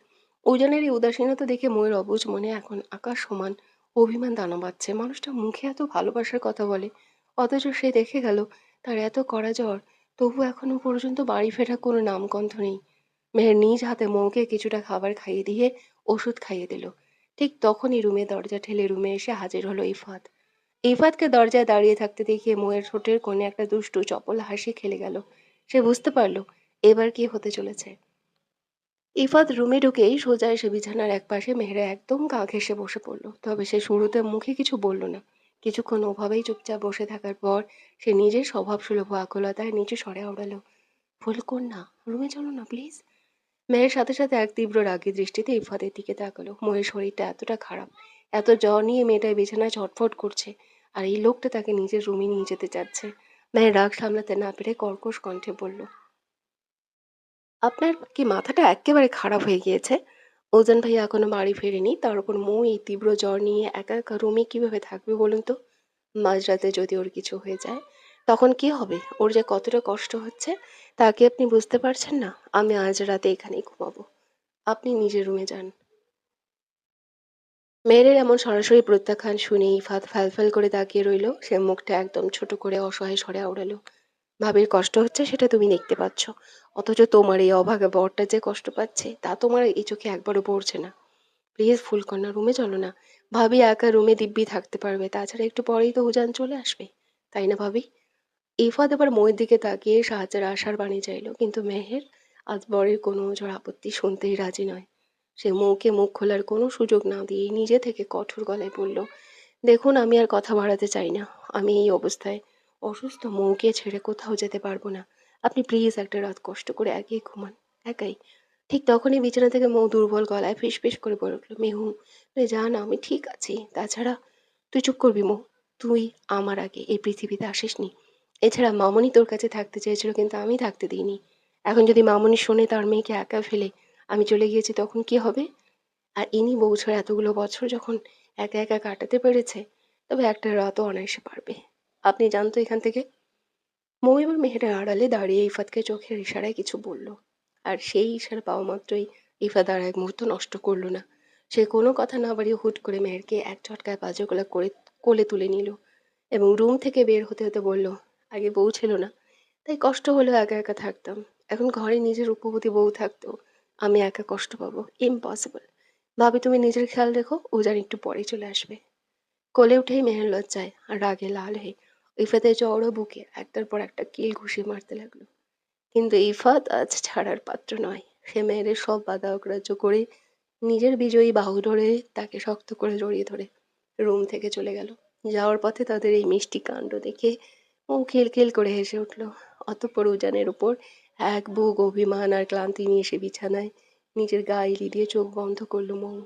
উজানের এই উদাসীনতা দেখে ময়ের অবুঝ মনে এখন আকাশ সমান অভিমান দানা বাঁধছে। মানুষটা মুখে এত ভালোবাসার কথা বলে, অথচ সে দেখে গেল তার এত কড়া জ্বর, তবু এখনো পর্যন্ত বাড়ি ফেরার কোনো নামগন্ধ নেই। মেহের নিজ হাতে মৌকে কিছুটা খাবার খাইয়ে দিয়ে ওষুধ খাইয়ে দিল। ঠিক তখনই রুমে দরজা ঠেলে রুমে এসে হাজির হলো ইফাত। ইফাতকে দরজায় দাঁড়িয়ে থাকতে দেখে মোয়ের ঠোঁটের কোণে একটা দুষ্টু চপল হাসি খেলে গেল। সে বুঝতে পারল এবার কি হতে চলেছে। ইফাত রুমে ঢুকেই সোজা এসে বিছানার একপাশে মেহেরা একদম গা ঘেঁষে বসে পড়ল। তবে সে শুরুতে মুখে কিছু বলল না। কিছুক্ষণ ওভাবেই চুপচাপ বসে থাকার পর সে নিজের স্বভাবসুলভ আকুলতায় নিচু স্বরে আওড়ালো, ফুলকন্যা, রুমে চলো না প্লিজ। মেয়ের সাথে সাথে এক তীব্র রাগী দৃষ্টিতে ইফাতের দিকে তাকালো। মোয়ের শরীরটা এতটা খারাপ, এত জ্বর নিয়ে মেয়েটা বিছানায় ছটফট করছে, আর এই লোকটা তাকে নিজের রুমে নিয়ে যেতে চাচ্ছে। মেয়ের রাগ সামলাতে না পেরে কর্কশ কণ্ঠে বলল, আপনার কি মাথাটা এক্কেবারে খারাপ হয়ে গিয়েছে? ওজন ভাইয়া এখনো বাড়ি ফেরেনি, তার উপর মৌ এই তীব্র জ্বর নিয়ে একা একা রুমে কিভাবে থাকবে বলুন তো? মাঝরাতে যদি ওর কিছু হয়ে যায়, তখন কি হবে? ওর যে কতটা কষ্ট হচ্ছে তা কি আপনি বুঝতে পারছেন না? আমি আজ রাতে এখানেই ঘুমাবো, আপনি নিজের রুমে যান। মেয়ের এমন সরাসরি প্রত্যাখ্যান শুনে ইফাত ফ্যালফ্যাল করে তাকিয়ে রইল। সে মুখটা একদম ছোট করে অসহায় স্বরে আওড়ালো, ভাবির কষ্ট হচ্ছে সেটা তুমি দেখতে পাচ্ছ, অথচ তোমার এই অভাগা বরটা যে কষ্ট পাচ্ছে তা তোমার এই চোখে একবারও পড়ছে না। প্লিজ ফুলকন্যা, রুমে চলো না। ভাবি একা রুমে দিব্যি থাকতে পারবে, তাছাড়া একটু পরেই তো উজান চলে আসবে, তাই না ভাবি? ইফাত এবার মোয়ের দিকে তাকিয়ে সাহায্যের আশার বাণী চাইল, কিন্তু মেহের আজ বরের কোনো ওজোর আপত্তি শুনতেই রাজি নয়। সে মৌকে মুখ খোলার কোনো সুযোগ না দিয়ে নিজে থেকে কঠোর গলায় বলল, দেখুন, আমি আর কথা বাড়াতে চাই না। আমি এই অবস্থায় অসুস্থ মৌকে ছেড়ে কোথাও যেতে পারবো না। আপনি প্লিজ একটা রাত কষ্ট করে একাই ঘুমান, একাই। ঠিক তখনই বিছানা থেকে মৌ দুর্বল গলায় ফিসফিস করে বলে উঠল, মেহু, তুই যা না, আমি ঠিক আছি। তাছাড়া তুই চুপ করবি মৌ। তুই আমার আগে এই পৃথিবীতে আসিসনি। এছাড়া মামনি তোর কাছে থাকতে চেয়েছিল, কিন্তু আমি থাকতে দিইনি। এখন যদি মামনি শোনে তার মেয়েকে একা ফেলে আমি চলে গিয়েছি, তখন কি হবে? আর ইনি বউ ছাড়া এতগুলো বছর যখন একা একা কাটাতে পেরেছে, তবে একটা রাতও অনায়াসে পারবে। আপনি জানতো এখান থেকে। মৌ এবার মেহেরের আড়ালে দাঁড়িয়ে ইফাতকে চোখের ইশারায় কিছু বলল, আর সেই ইশারা পাওয়া মাত্রই ইফাত আর এক মুহূর্ত নষ্ট করলো না। সে কোনো কথা না বাড়িয়ে হুট করে মেহেরকে এক ঝটকায় বাজুগলা করে কোলে তুলে নিল এবং রুম থেকে বের হতে হতে বলল, আগে বউ ছিল না, তাই কষ্ট হলেও একা একা থাকতাম। এখন ঘরে নিজের রূপবতী বউ থাকতো, আমি একা কষ্ট পাবো? ইম্পসিবল। ভাবি, তুমি নিজের খেয়াল রেখো, ও যেন একটু পরে চলে আসবে। কোলে উঠেই মেহের লজ্জায় আর রাগে লাল হয়ে ইফাতের চওড়া বুকে একটার পর একটা কিল ঘুষি মারতে লাগলো। কিন্তু ইফাত আজ ছাড়ার পাত্র নয়। সে মেয়ের সব বাধা অগ্রাহ্য করে নিজের বিজয়ী বাহু ধরে তাকে শক্ত করে জড়িয়ে ধরে রুম থেকে চলে গেল। যাওয়ার পথে তাদের এই মিষ্টি কাণ্ড দেখে মৌ খিলখিল করে হেসে উঠল। অতঃপর উজানের উপর এক বুক অভিমান আর ক্লান্তি নিয়ে সে বিছানায় নিজের গা এলিয়ে দিয়ে চোখ বন্ধ করলো মৌ।